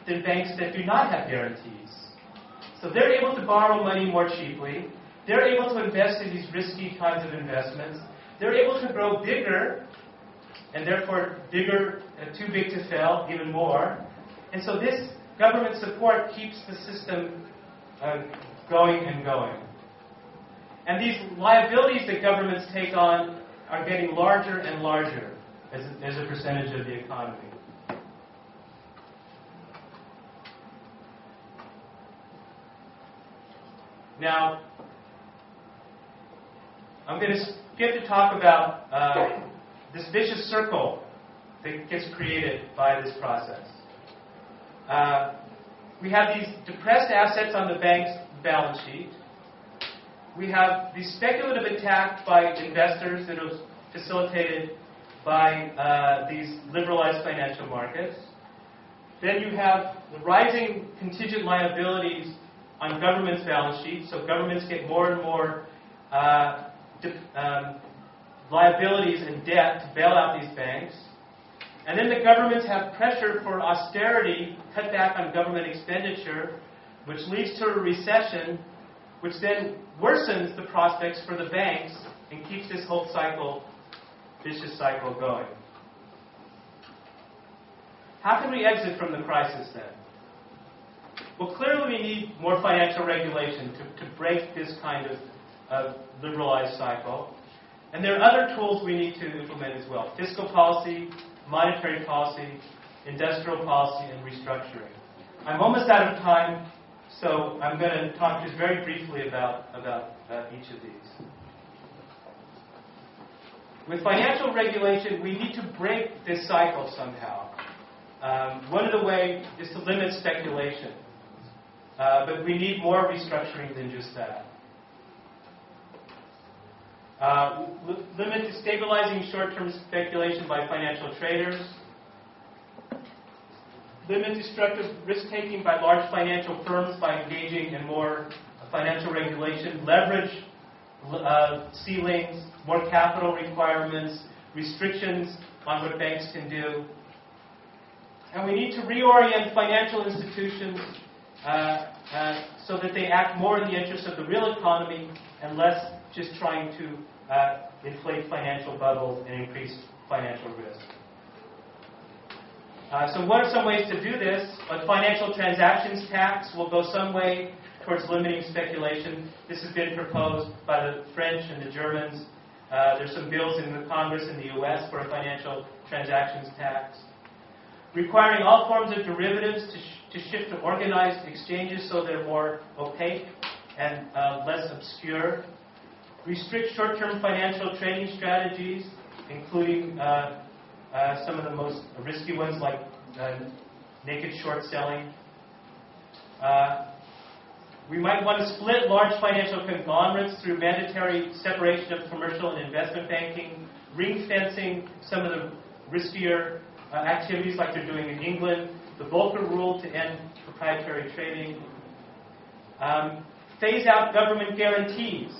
B: than banks that do not have guarantees. So they're able to borrow money more cheaply. They're able to invest in these risky kinds of investments. They're able to grow bigger, and therefore bigger, too big to fail, even more. And so this government support keeps the system going and going. And these liabilities that governments take on are getting larger and larger as a percentage of the economy. Now, I'm going to skip to talk about this vicious circle that gets created by this process. We have these depressed assets on the bank's balance sheet. We have the speculative attack by investors that was facilitated by these liberalized financial markets. Then you have the rising contingent liabilities on government's balance sheets, so governments get more and more liabilities and debt to bail out these banks. And then the governments have pressure for austerity, cut back on government expenditure, which leads to a recession, which then worsens the prospects for the banks and keeps this whole cycle, vicious cycle going. How can we exit from the crisis then? Well, clearly we need more financial regulation to break this kind of liberalized cycle. And there are other tools we need to implement as well. Fiscal policy, monetary policy, industrial policy, and restructuring. I'm almost out of time, so I'm going to talk just very briefly about each of these. With financial regulation, we need to break this cycle somehow. One of the ways is to limit speculation. But we need more restructuring than just that. Limit to stabilizing short-term speculation by financial traders. Limit destructive risk-taking by large financial firms by engaging in more financial regulation. Leverage ceilings, more capital requirements, restrictions on what banks can do. And we need to reorient financial institutions so that they act more in the interest of the real economy and less just trying to inflate financial bubbles and increase financial risk. So what are some ways to do this? A financial transactions tax will go some way towards limiting speculation. This has been proposed by the French and the Germans. There's some bills in the Congress in the U.S. for a financial transactions tax. requiring all forms of derivatives to shift to organized exchanges so they're more opaque and less obscure, restrict short-term financial trading strategies, including some of the most risky ones like naked short selling. We might want to split large financial conglomerates through mandatory separation of commercial and investment banking, ring-fencing some of the riskier activities like they're doing in England, the Volcker Rule to end proprietary trading, phase out government guarantees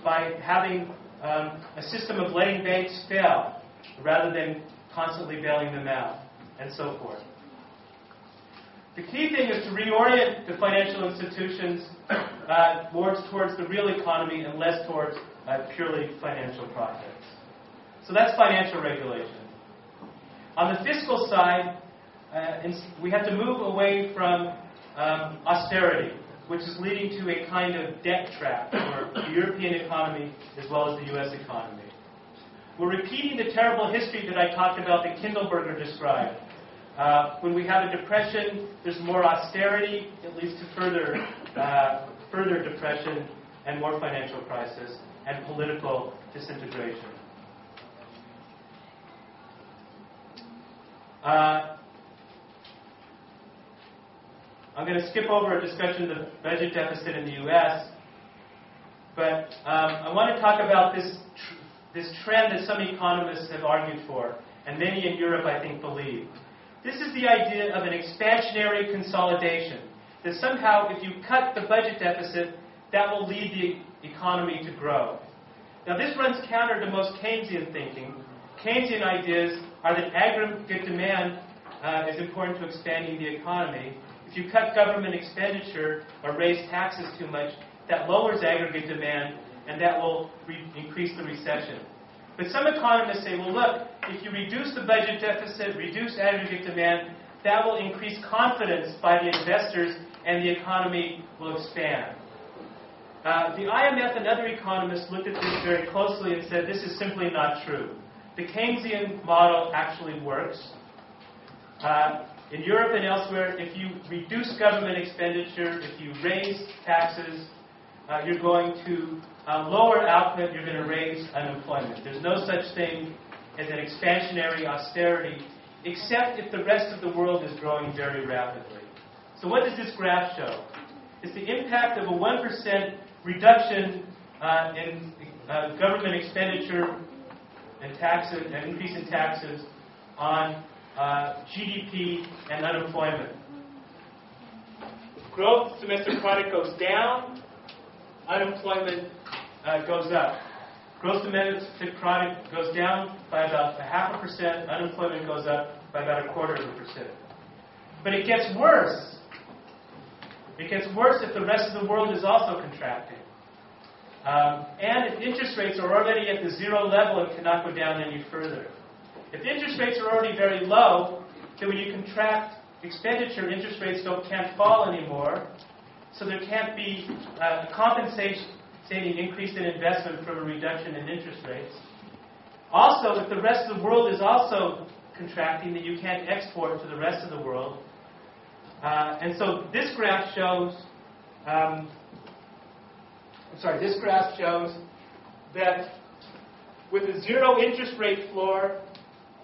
B: by having a system of letting banks fail rather than constantly bailing them out, and so forth. The key thing is to reorient the financial institutions more towards the real economy and less towards purely financial projects. So that's financial regulation. On the fiscal side, we have to move away from austerity, which is leading to a kind of debt trap for the European economy as well as the U.S. economy. We're repeating the terrible history that I talked about that Kindleberger described. When we have a depression, there's more austerity. It leads to further depression and more financial crisis and political disintegration. I'm going to skip over a discussion of the budget deficit in the U.S., but I want to talk about this trend that some economists have argued for, and many in Europe, I think, believe. This is the idea of an expansionary consolidation, that somehow if you cut the budget deficit, that will lead the economy to grow. Now this runs counter to most Keynesian thinking. Keynesian ideas are that aggregate demand is important to expanding the economy. If you cut government expenditure or raise taxes too much, that lowers aggregate demand and that will increase the recession. But some economists say, well, look, if you reduce the budget deficit, reduce aggregate demand, that will increase confidence by the investors and the economy will expand. The IMF and other economists looked at this very closely and said this is simply not true. The Keynesian model actually works. In Europe and elsewhere, if you reduce government expenditure, if you raise taxes, you're going to lower output, you're going to raise unemployment. There's no such thing as an expansionary austerity, except if the rest of the world is growing very rapidly. So what does this graph show? It's the impact of a 1% reduction in government expenditure and taxes, an increase in taxes on GDP and unemployment. Growth domestic product goes down, unemployment goes up. Gross domestic product goes down by about 0.5%, unemployment goes up by about 0.25%. But it gets worse. It gets worse if the rest of the world is also contracting. And if interest rates are already at the zero level and cannot go down any further. If interest rates are already very low, then when you contract expenditure, interest rates can't fall anymore. So there can't be a compensating increase in investment from a reduction in interest rates. Also, if the rest of the world is also contracting, then you can't export to the rest of the world. And so this graph shows, this graph shows that with a zero interest rate floor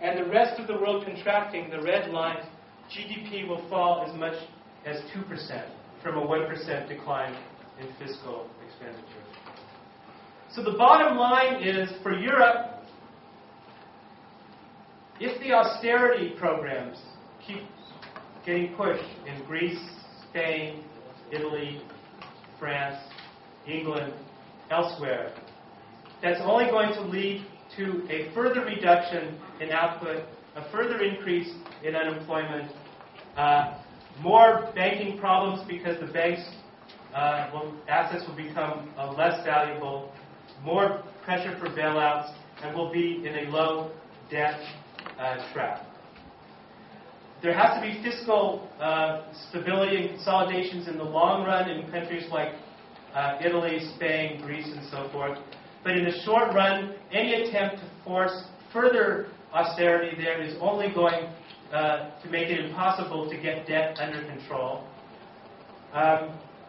B: and the rest of the world contracting, the red line, GDP will fall as much as 2% from a 1% decline in fiscal expenditure. So the bottom line is, for Europe, if the austerity programs keep getting pushed in Greece, Spain, Italy, France, England, elsewhere, that's only going to lead to a further reduction in output, a further increase in unemployment, more banking problems because the banks' assets will become less valuable, more pressure for bailouts, and will be in a low debt trap. There has to be fiscal stability and consolidations in the long run in countries like Italy, Spain, Greece, and so forth. But in the short run, any attempt to force further austerity there is only going to make it impossible to get debt under control.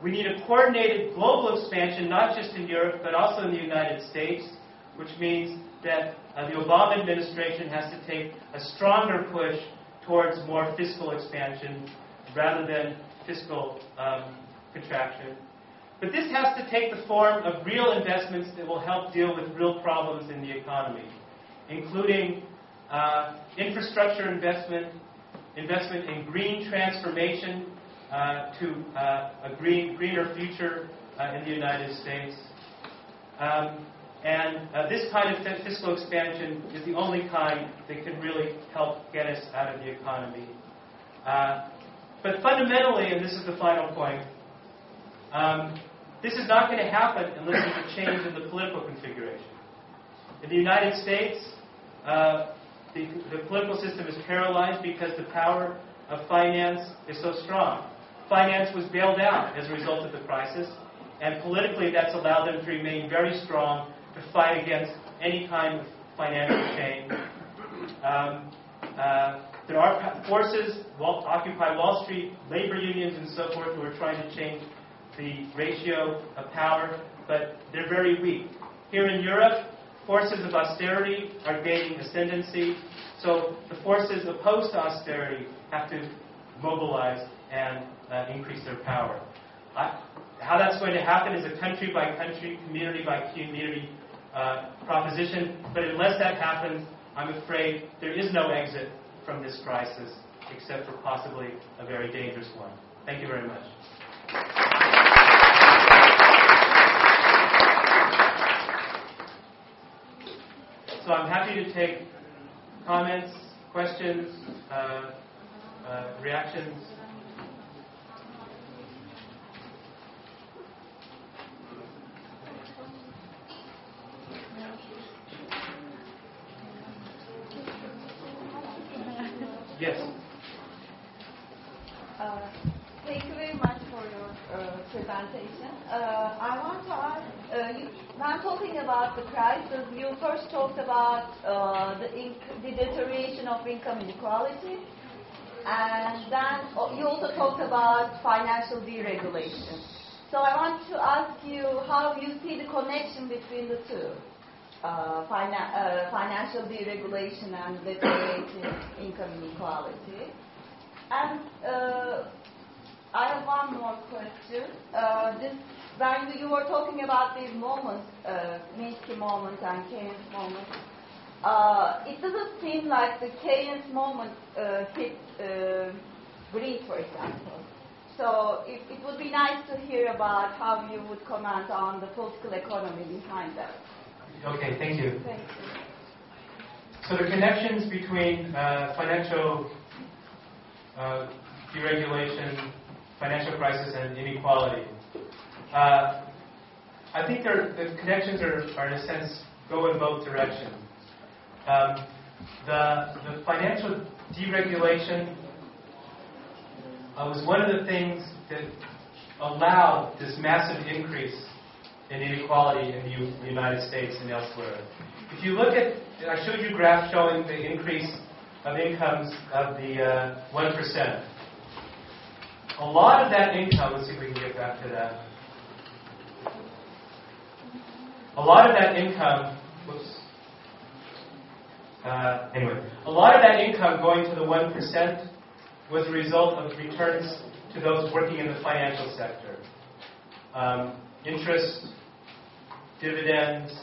B: We need a coordinated global expansion, not just in Europe, but also in the United States, which means that the Obama administration has to take a stronger push towards more fiscal expansion rather than fiscal contraction. But this has to take the form of real investments that will help deal with real problems in the economy, including infrastructure investment in green transformation to a greener future in the United States. And this kind of fiscal expansion is the only kind that can really help get us out of the economy. But fundamentally, and this is the final point, this is not going to happen unless there's a change in the political configuration. In the United States, the political system is paralyzed because the power of finance is so strong. Finance was bailed out as a result of the crisis, and politically that's allowed them to remain very strong to fight against any kind of financial change. There are forces, Occupy Wall Street, labor unions, and so forth, who are trying to change the ratio of power, but they're very weak. Here in Europe, forces of austerity are gaining ascendancy, so the forces opposed to austerity have to mobilize and increase their power. How that's going to happen is a country-by-country, community-by-community proposition, but unless that happens, I'm afraid there is no exit from this crisis, except for possibly a very dangerous one. Thank you very much. So I'm happy to take comments, questions, reactions. Yes.
C: Thank you very much for your presentation. I want to ask, when talking about the crisis, you first talked about the deterioration of income inequality, and then you also talked about financial deregulation. So I want to ask you how you see the connection between the two. Financial deregulation and deteriorating income inequality. And I have one more question. When you were talking about these moments, Minsky moment and Keynes moment, it doesn't seem like the Keynes moment hit Greece, for example. So it would be nice to hear about how you would comment on the political economy behind that.
B: Okay, thank you.
C: Thank you.
B: So the connections between financial deregulation, financial crisis, and inequality. I think the connections are in a sense go in both directions. The financial deregulation was one of the things that allowed this massive increase in inequality in the United States and elsewhere. If you look at, I showed you a graph showing the increase of incomes of the 1%. A lot of that income, let's see if we can get back to that. A lot of that income, a lot of that income going to the 1% was a result of returns to those working in the financial sector. Interest, dividends,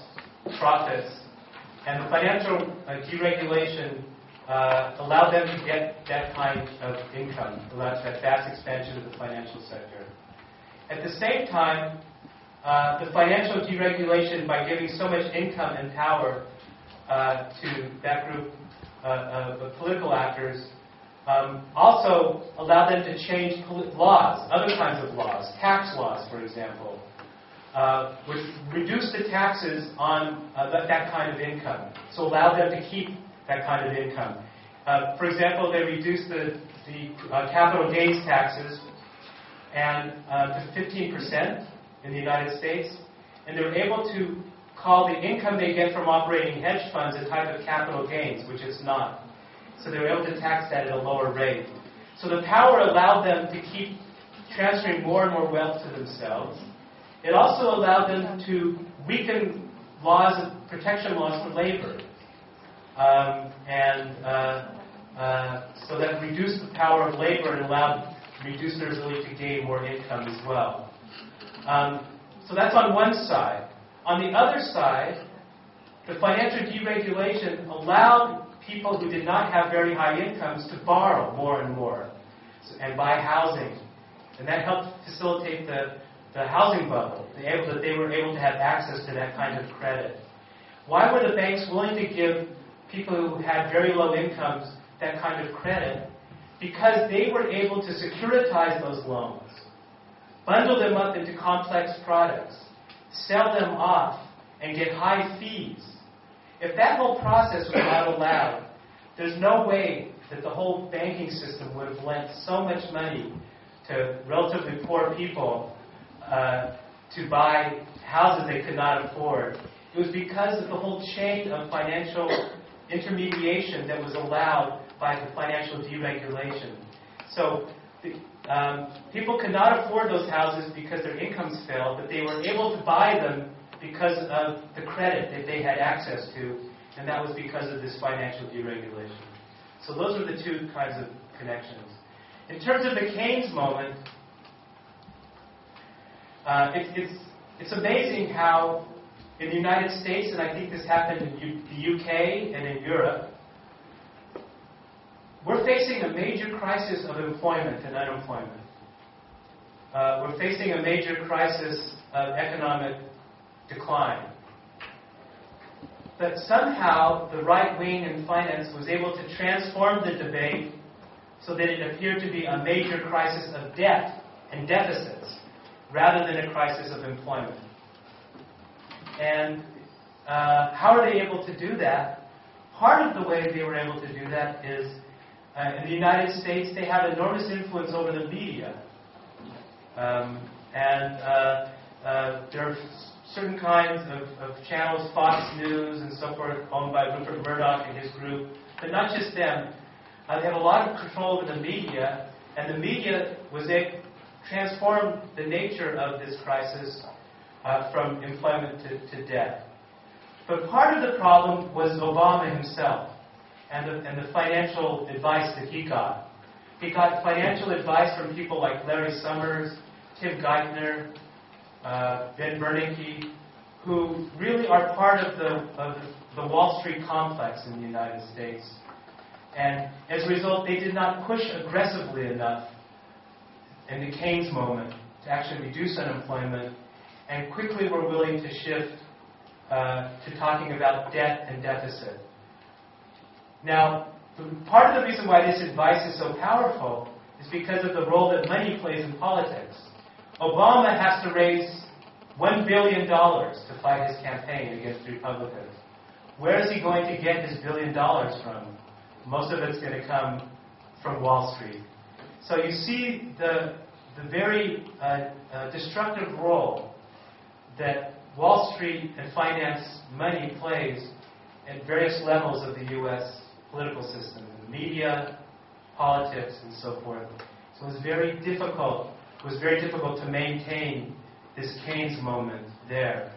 B: profits, and the financial deregulation allowed them to get that kind of income, allowed that vast expansion of the financial sector. At the same time, the financial deregulation, by giving so much income and power to that group of political actors, also allowed them to change laws, other kinds of laws, tax laws, for example, which reduced the taxes on that kind of income, so allowed them to keep that kind of income. For example, they reduced the capital gains taxes and to 15% in the United States, and they were able to call the income they get from operating hedge funds a type of capital gains, which it's not. So they were able to tax that at a lower rate. So the power allowed them to keep transferring more and more wealth to themselves. It also allowed them to weaken protection laws for labor. So that reduced the power of labor and reduced their ability to gain more income as well. So that's on one side. On the other side, the financial deregulation allowed people who did not have very high incomes to borrow more and more and buy housing. And that helped facilitate the housing bubble. They were able to have access to that kind of credit. Why were the banks willing to give people who had very low incomes that kind of credit? Because they were able to securitize those loans, bundle them up into complex products, sell them off, and get high fees. If that whole process was not allowed, there's no way that the whole banking system would have lent so much money to relatively poor people to buy houses they could not afford. It was because of the whole chain of financial intermediation that was allowed by the financial deregulation. So people could not afford those houses because their incomes fell, but they were able to buy them because of the credit that they had access to, and that was because of this financial deregulation. So those are the two kinds of connections. In terms of the Keynes moment, it's amazing how in the United States, and I think this happened in the UK and in Europe, we're facing a major crisis of employment and unemployment. We're facing a major crisis of economic decline. But somehow the right wing in finance was able to transform the debate so that it appeared to be a major crisis of debt and deficits rather than a crisis of employment. And how are they able to do that? Part of the way they were able to do that is in the United States, they have enormous influence over the media. There are certain kinds of channels, Fox News and so forth, owned by Rupert Murdoch and his group, but not just them. They have a lot of control over the media, and the media transformed the nature of this crisis from employment to debt. But part of the problem was Obama himself and the financial advice that he got. He got financial advice from people like Larry Summers, Tim Geithner, Ben Bernanke, who really are part of the Wall Street complex in the United States. And as a result, they did not push aggressively enough in the Keynes moment to actually reduce unemployment, and quickly were willing to shift to talking about debt and deficit. Now, part of the reason why this advice is so powerful is because of the role that money plays in politics. Obama has to raise $1 billion to fight his campaign against the Republicans. Where is he going to get his $1 billion from? Most of it's going to come from Wall Street. So you see the very destructive role that Wall Street and finance money plays at various levels of the U.S. political system, in the media, politics, and so forth. So it was very difficult. It was very difficult to maintain this Keynes moment there.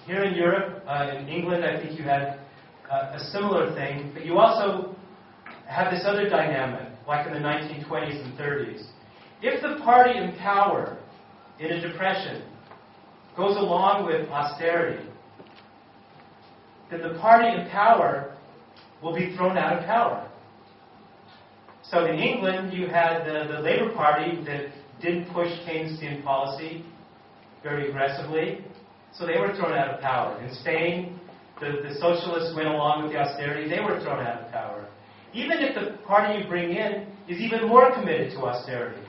B: Here in Europe, in England, I think you had a similar thing, but you also have this other dynamic, like in the 1920s and 30s. If the party in power in a depression goes along with austerity, then the party in power will be thrown out of power. So in England, you had the Labour Party that didn't push Keynesian policy very aggressively, so they were thrown out of power. In Spain, the socialists went along with the austerity, they were thrown out of power. Even if the party you bring in is even more committed to austerity.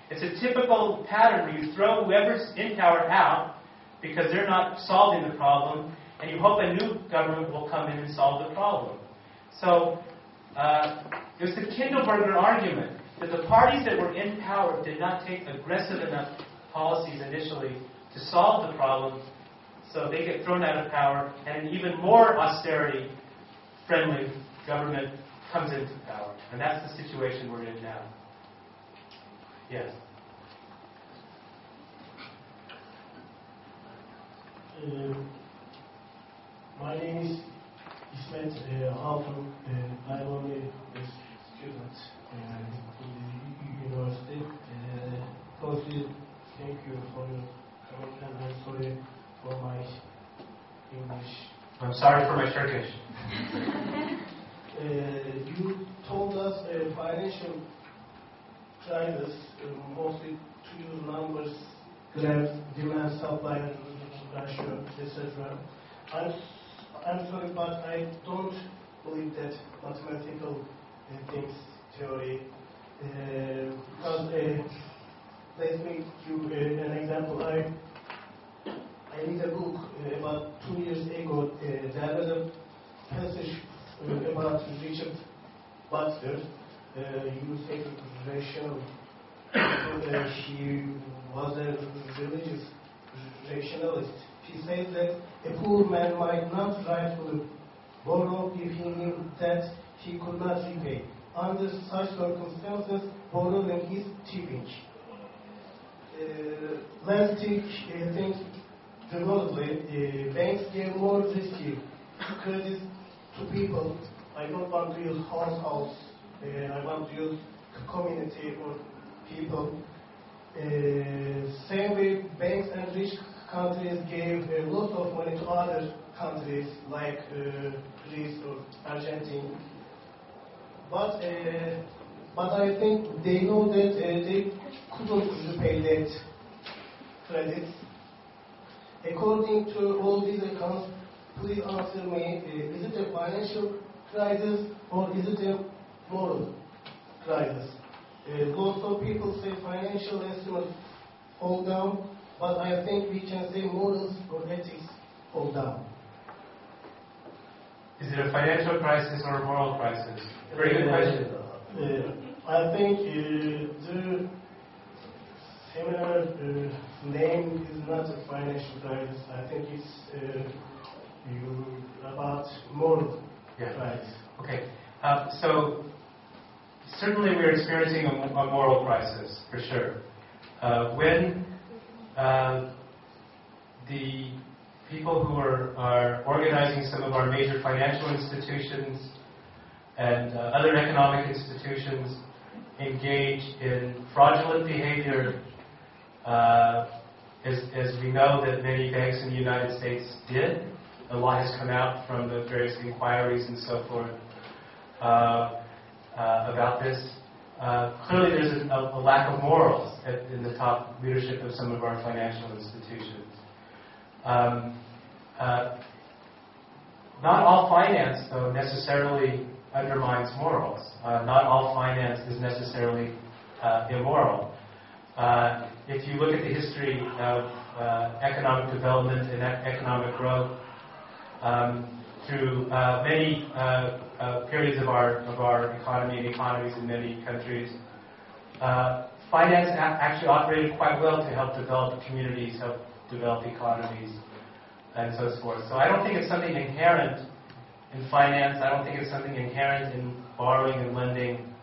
B: It's a typical pattern where you throw whoever's in power out because they're not solving the problem, and you hope a new government will come in and solve the problem. So it was the Kindleberger argument that the parties that were in power did not take aggressive enough policies initially to solve the problem, so they get thrown out of power, and an even more austerity-friendly government comes into power. And that's the situation we're in now. Yes?
D: My name is İsmet Altun. I'm only a student in the university. Firstly, thank you for your comment, and I'm sorry for my English.
B: I'm sorry for my Turkish.
D: You told us financial crisis, mostly to use numbers, graph, demand, supply, ratio, etc. I'm sorry, but I don't believe that mathematical things, theory, because let me give you an example. I read a book about 2 years ago. There was a passage about Richard Butler. You say rational. He was a religious rationalist. He says that a poor man might not rightfully borrow if he knew that he could not repay. Under such circumstances, borrowing is cheating. Let's take things developedly. Banks give more risky credit to people. I don't want to use households. I want to use community or people. Same way, banks and rich countries gave a lot of money to other countries like Greece or Argentina. But I think they know that they couldn't repay that credit. According to all these accounts, please answer me, is it a financial crisis or is it a moral crisis? Lots of people say financial estimates fall down, but I think we can say morals or ethics fall down.
B: Is it a financial crisis or a moral crisis? Very good question.
D: I think the seminar name is not a financial crisis. I think it's about moral crisis.
B: Okay. So certainly we're experiencing a moral crisis, for sure. When the people who are organizing some of our major financial institutions and other economic institutions engage in fraudulent behavior, as we know that many banks in the United States did. A lot has come out from the various inquiries and so forth about this. Clearly there's a lack of morals in the top leadership of some of our financial institutions. Not all finance, though, necessarily undermines morals. Not all finance is necessarily immoral. If you look at the history of economic development and economic growth through many periods of our economy and economies in many countries, finance actually operated quite well to help develop communities, help develop economies, and so forth. So I don't think it's something inherent in finance. I don't think it's something inherent in borrowing and lending.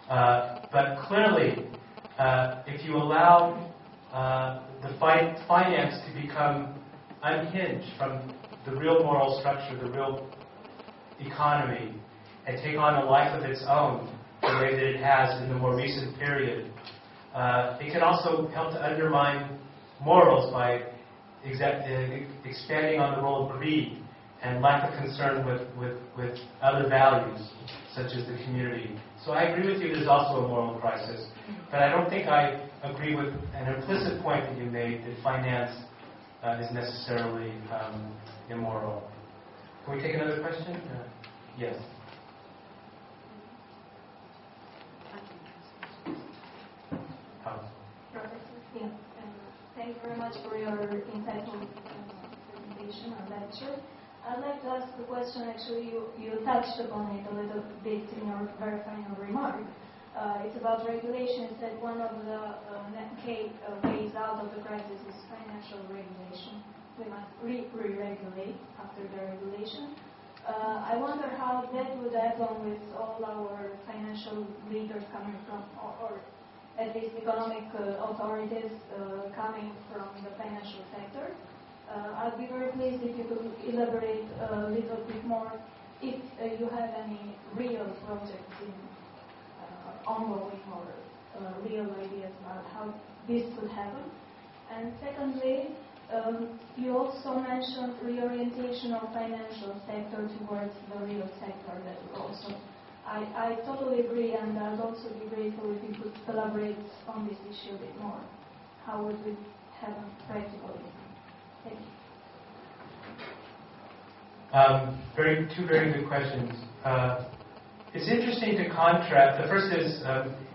B: But clearly, if you allow the finance to become unhinged from the real moral structure, the real economy, and take on a life of its own, the way that it has in the more recent period, it can also help to undermine morals by expanding on the role of greed and lack of concern with other values, such as the community. So I agree with you, there's also a moral crisis. But I don't think I agree with an implicit point that you made, that finance is necessarily immoral. Can we take another question? Yes.
E: Yeah. Thank you very much for your insightful presentation or lecture. I'd like to ask the question, actually, you touched upon it a little bit in your very final remark. It's about regulation. You said one of the ways out of the crisis is financial regulation. We must re-regulate after the regulation. I wonder how that would happen with all our financial leaders coming from, or at least economic authorities coming from the financial sector. I'd be very pleased if you could elaborate a little bit more if you have any real projects in ongoing or real ideas about how this could happen. And secondly, you also mentioned reorientation of financial sector towards the real sector. That would also, I totally agree, and I'd also be grateful if you could elaborate on this issue a bit more. How would it happen practically? Thank you.
B: Two very good questions. It's interesting to contrast. The first is,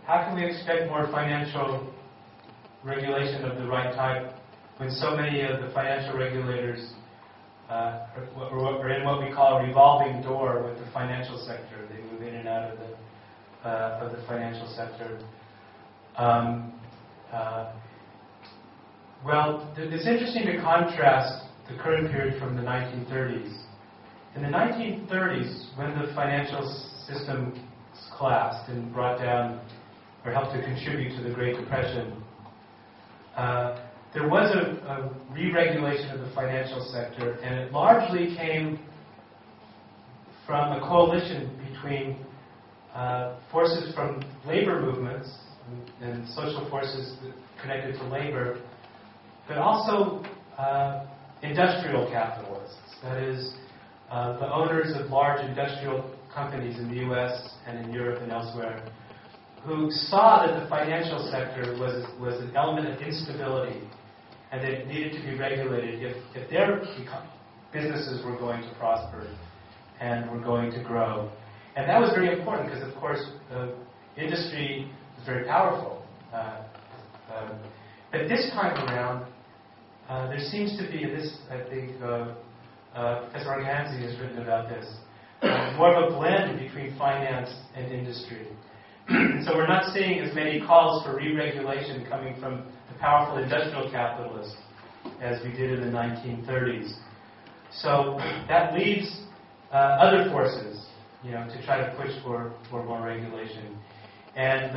B: how can we expect more financial regulation of the right type when so many of the financial regulators are in what we call a revolving door with the financial sector? They move in and out of the financial sector. Well, it's interesting to contrast the current period from the 1930s. In the 1930s, when the financial system collapsed and brought down or helped to contribute to the Great Depression, there was a re-regulation of the financial sector, and it largely came from a coalition between forces from labor movements and social forces connected to labor, but also industrial capitalists. That is, the owners of large industrial companies in the U.S. and in Europe and elsewhere, who saw that the financial sector was an element of instability and that it needed to be regulated if their businesses were going to prosper and were going to grow. And that was very important because, of course, industry was very powerful. But this time around, there seems to be, I think Professor Organzi has written about this, more of a blend between finance and industry. So we're not seeing as many calls for re-regulation coming from the powerful industrial capitalists as we did in the 1930s. So that leaves other forces, to try to push for more regulation. And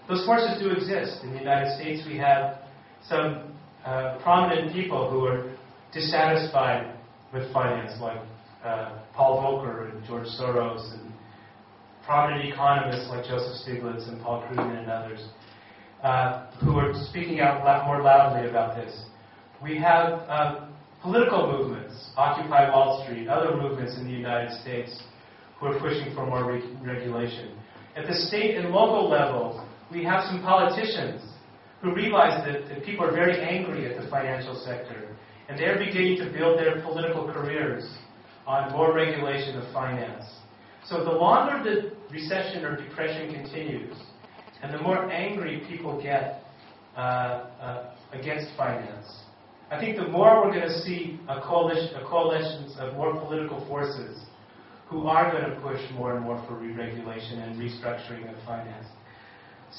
B: those forces do exist. In the United States, we have some prominent people who are dissatisfied with finance, like Paul Volcker and George Soros, and prominent economists like Joseph Stiglitz and Paul Krugman and others, who are speaking out more loudly about this. We have political movements, Occupy Wall Street, other movements in the United States who are pushing for more regulation. At the state and local level, we have some politicians who realize that people are very angry at the financial sector, and they're beginning to build their political careers on more regulation of finance. So the longer the recession or depression continues, and the more angry people get against finance, I think the more we're going to see a coalition of more political forces who are going to push more and more for re-regulation and restructuring of finance.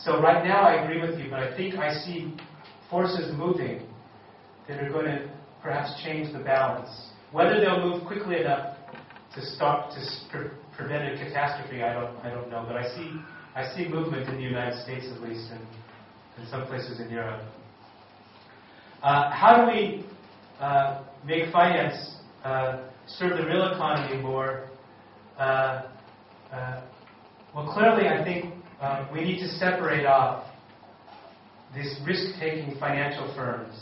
B: So right now I agree with you, but I think I see forces moving that are going to perhaps change the balance. Whether they'll move quickly enough to prevent a catastrophe, I don't know. But I see movement in the United States, at least, and in some places in Europe. How do we make finance serve the real economy more? Well, clearly, I think we need to separate off these risk-taking financial firms.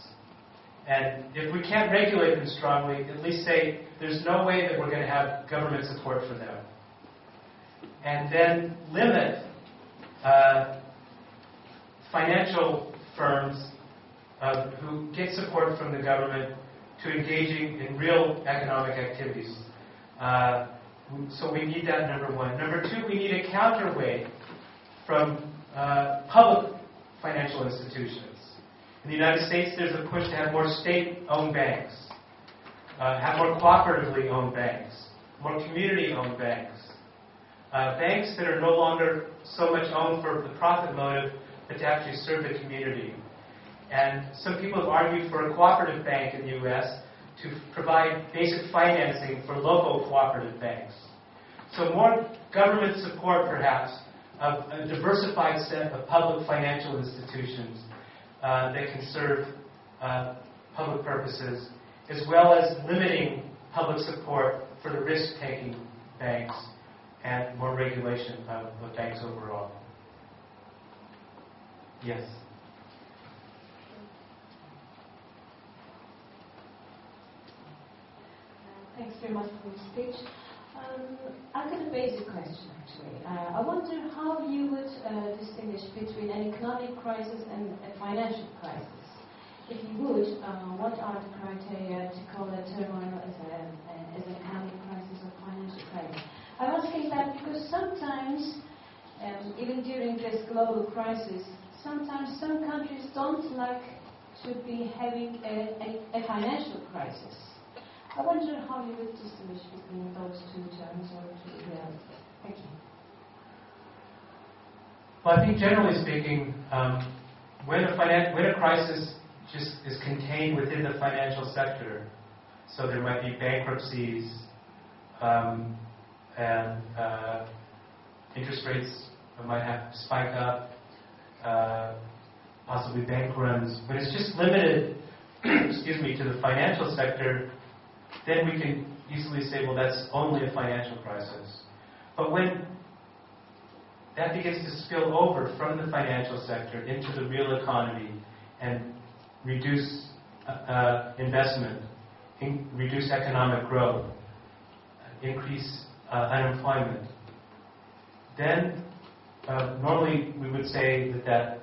B: And if we can't regulate them strongly, at least say there's no way that we're going to have government support for them. And then limit financial firms who get support from the government to engaging in real economic activities. So we need that, number one. Number two, we need a counterweight from public financial institutions. In the United States, there's a push to have more state-owned banks, have more cooperatively owned banks, more community-owned banks, banks that are no longer so much owned for the profit motive, but to actually serve the community. And some people have argued for a cooperative bank in the U.S. to provide basic financing for local cooperative banks. So more government support, perhaps, of a diversified set of public financial institutions that can serve public purposes, as well as limiting public support for the risk-taking banks and more regulation of banks overall. Yes?
F: Thanks very much for the speech. I've got a basic question, actually. I wonder how you would distinguish between an economic crisis and a financial crisis. If you would, what are the criteria to call a turmoil as an economic crisis or financial crisis? I'm asking that because sometimes, even during this global crisis, sometimes some countries don't like to be having a financial crisis. I wonder how you would distinguish between those two terms or two realities. Thank you.
B: Well, I think generally speaking, when a crisis just is contained within the financial sector, so there might be bankruptcies and interest rates might have to spike up, possibly bank runs, but it's just limited, to the financial sector, then we can easily say, well, that's only a financial crisis. But when that begins to spill over from the financial sector into the real economy and reduce investment, reduce economic growth, increase unemployment, then normally we would say that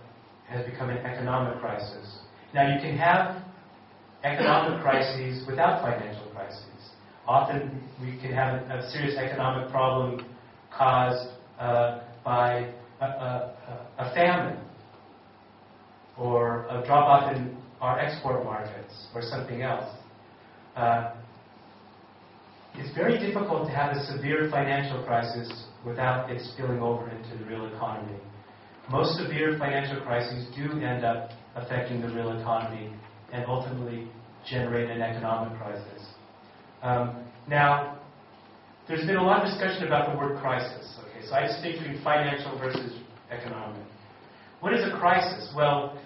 B: has become an economic crisis. Now you can have economic crises without financial crises. Often we can have a serious economic problem caused by a famine or a drop-off in our export markets or something else. It's very difficult to have a severe financial crisis without it spilling over into the real economy. Most severe financial crises do end up affecting the real economy and ultimately generate an economic crisis. Now, there's been a lot of discussion about the word crisis. Okay, so I distinguish between financial versus economic. What is a crisis? Well,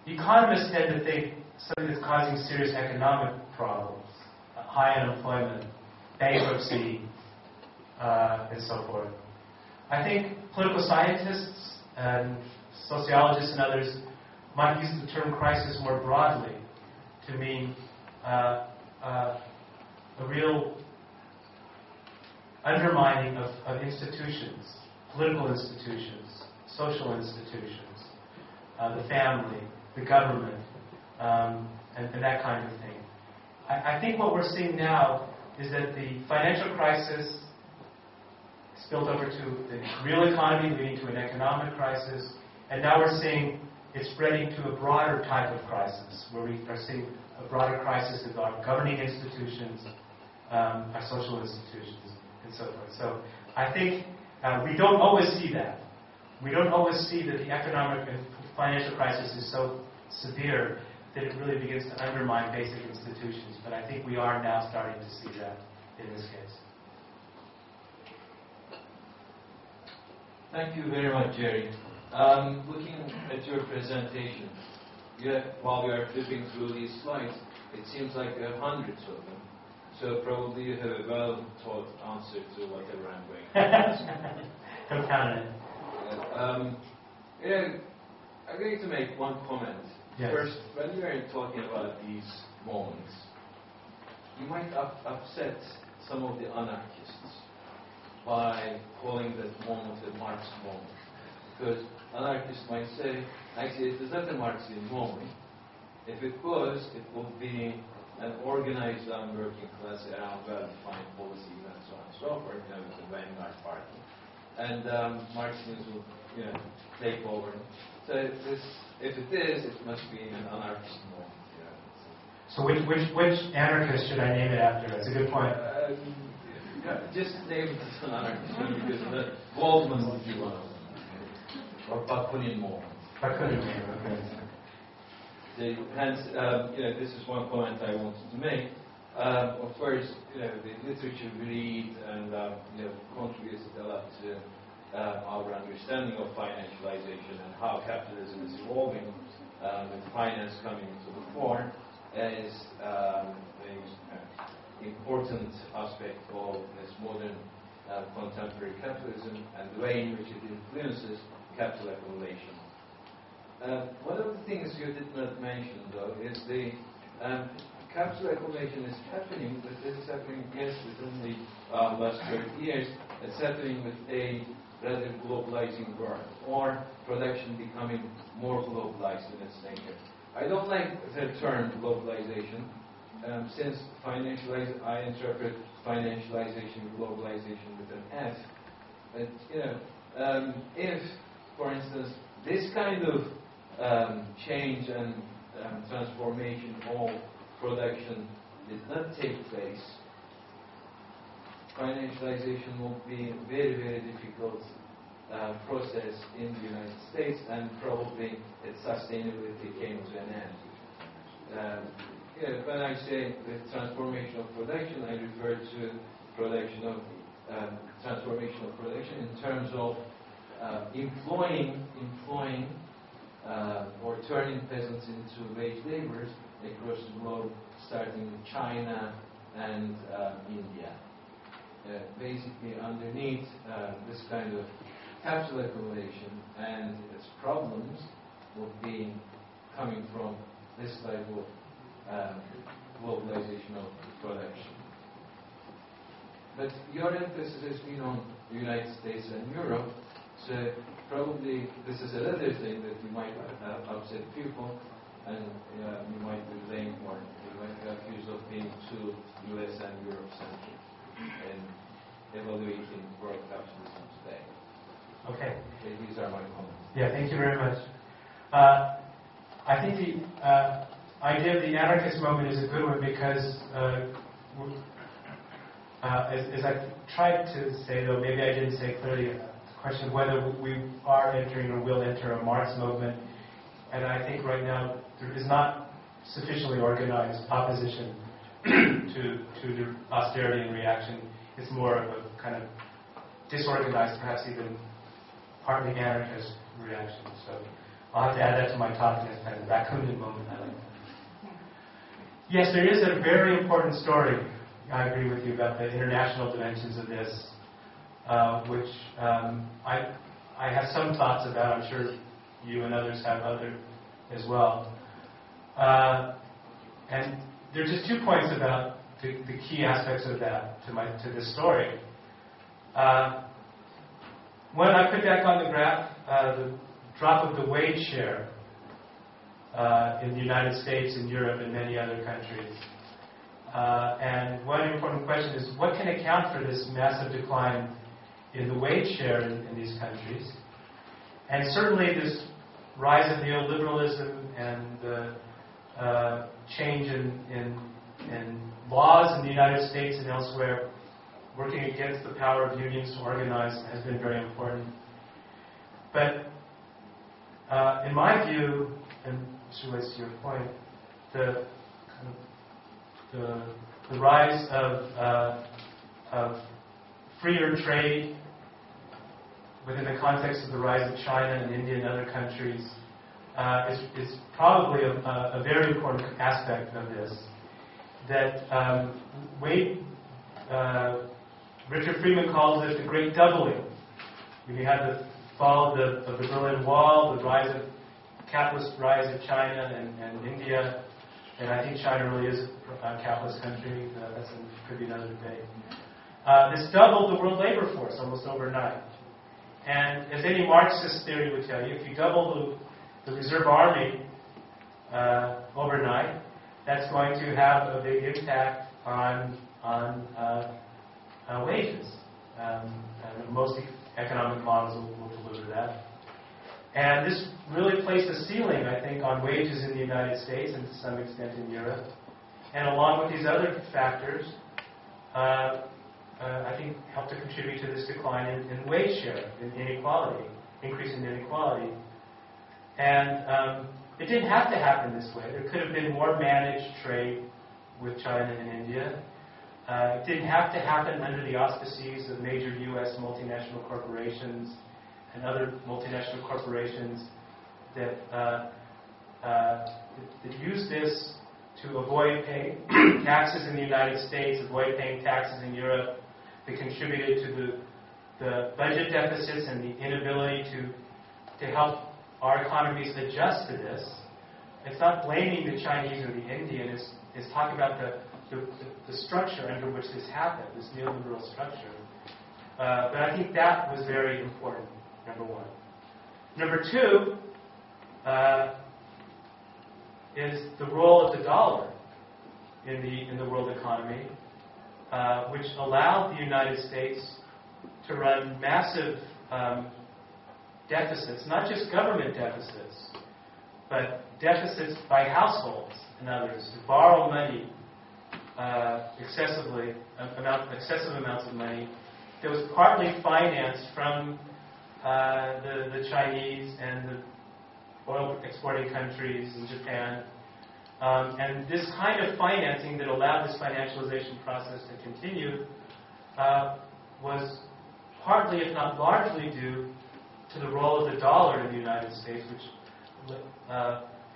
B: economists tend to think something that's causing serious economic problems, high unemployment, bankruptcy, and so forth. I think political scientists and sociologists and others might use the term crisis more broadly to mean a real undermining of institutions, political institutions, social institutions, the family, the government, and that kind of thing. I think what we're seeing now is that the financial crisis spilled over to the real economy, leading to an economic crisis, and now we're seeing it spreading to a broader type of crisis, where we are seeing a broader crisis of our governing institutions, our social institutions, and so forth. So I think we don't always see that. We don't always see that the economic and financial crisis is so severe that it really begins to undermine basic institutions. But I think we are now starting to see that in this case.
G: Thank you very much, Jerry. Looking at your presentation, while we are flipping through these slides, it seems like there are hundreds of them. So probably you have a well-thought answer to whatever I'm going to ask.
B: Don't count it.
G: I'm going to make one comment.
B: Yes.
G: First, when you are talking about these moments, you might upset some of the anarchists by calling that moment a Marxist moment. Because anarchists might say, actually, it is not a Marxist moment. If it was, it would be an organized working class around well-defined policies and so on and so forth, with the vanguard party. And Marxists would, take over. So if it is, it must be an anarchist moment.
B: So which anarchist should I name it after? That's a good point.
G: Just name it as an anarchist because the Waldman would be one of them. Or Bakunin moment.
B: Bakunin moment, okay.
G: Hence, this is one comment I wanted to make. Of course, the literature we read and contributes a lot to our understanding of financialization and how capitalism is evolving, with finance coming to the fore, is an important aspect of this modern contemporary capitalism and the way in which it influences capital accumulation. One of the things you did not mention, though, is the capital accumulation is happening, but this is happening, yes, within the last 30 years. It's happening with a rather globalizing world, or production becoming more globalized in its nature. I don't like the term globalization, since I interpret financialization, globalization with an F. But if, for instance, this kind of change and transformation of production did not take place, financialization will be a very, very difficult process in the United States, and probably its sustainability came to an end. When I say the transformation of production, I refer to transformation of production in terms of employing or turning peasants into wage laborers across the globe, starting with China and India. Basically, underneath this kind of capital accumulation and its problems would be coming from this type of globalization of production. But your emphasis has been on the United States and Europe, so probably this is another thing that you might upset people, and you might be blamed or you might be accused of being too US and Europe centric in evaluating world capitalism today.
B: Okay.
G: These are my comments.
B: Yeah, thank you very much. I think the idea of the anarchist movement is a good one because, as I tried to say, though maybe I didn't say clearly, the question of whether we are entering or will enter a Marx movement, and I think right now there is not sufficiently organized opposition to the austerity and reaction. It's more of a kind of disorganized, perhaps even partly anarchist reaction. So I'll have to add that to my talk as kind of that Bakunin moment. I like that. Yes, there is a very important story. I agree with you about the international dimensions of this, which I have some thoughts about. I'm sure you and others have other as well. And there are just 2 points about the key aspects of that to this story. When I put back on the graph the drop of the wage share in the United States, in Europe, and many other countries. And one important question is, what can account for this massive decline in the wage share in these countries? And certainly this rise of neoliberalism and the change in laws in the United States and elsewhere working against the power of unions to organize has been very important. But in my view, and to your point, the rise of freer trade within the context of the rise of China and India and other countries is probably a very important aspect of this. That Richard Friedman calls it the Great Doubling. We had the fall of the Berlin Wall, the capitalist rise of China and India, and I think China really is a capitalist country. That could be another debate. This doubled the world labor force almost overnight. And as any Marxist theory would tell you, if you double the reserve army overnight, that's going to have a big impact on wages. Most economic models will deliver that. And this really placed a ceiling, I think, on wages in the United States and to some extent in Europe. And along with these other factors, I think helped to contribute to this decline in wage share, in inequality, increase in inequality. And It didn't have to happen this way. There could have been more managed trade with China and India. It didn't have to happen under the auspices of major U.S. multinational corporations and other multinational corporations that use this to avoid paying taxes in the United States, avoid paying taxes in Europe. That contributed to the budget deficits and the inability to help our economies adjust to this. It's not blaming the Chinese or the Indian. It's talking about the structure under which this happened, this neoliberal structure. But I think that was very important, number one. Number two is the role of the dollar in the world economy, which allowed the United States to run massive deficits, not just government deficits, but deficits by households and others, to borrow money excessive amounts of money that was partly financed from the Chinese and the oil exporting countries in Japan. And this kind of financing that allowed this financialization process to continue was partly, if not largely, due to the role of the dollar in the United States, which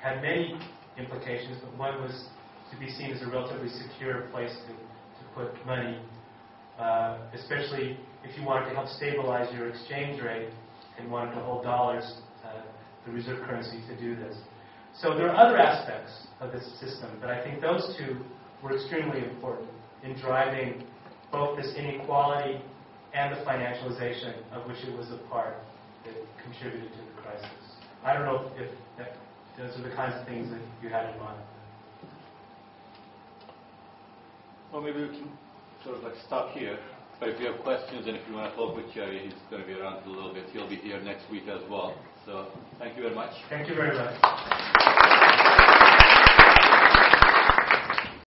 B: had many implications, but one was to be seen as a relatively secure place to put money, especially if you wanted to help stabilize your exchange rate and wanted to hold dollars, the reserve currency, to do this. So there are other aspects of this system, but I think those two were extremely important in driving both this inequality and the financialization of which it was a part that contributed to the crisis. I don't know if those are the kinds of things that you had in mind.
A: Well, maybe we can sort of like stop here. But if you have questions and if you want to talk with Jerry, he's going to be around for a little bit. He'll be here next week as well. So thank you very much.
B: Thank you very much.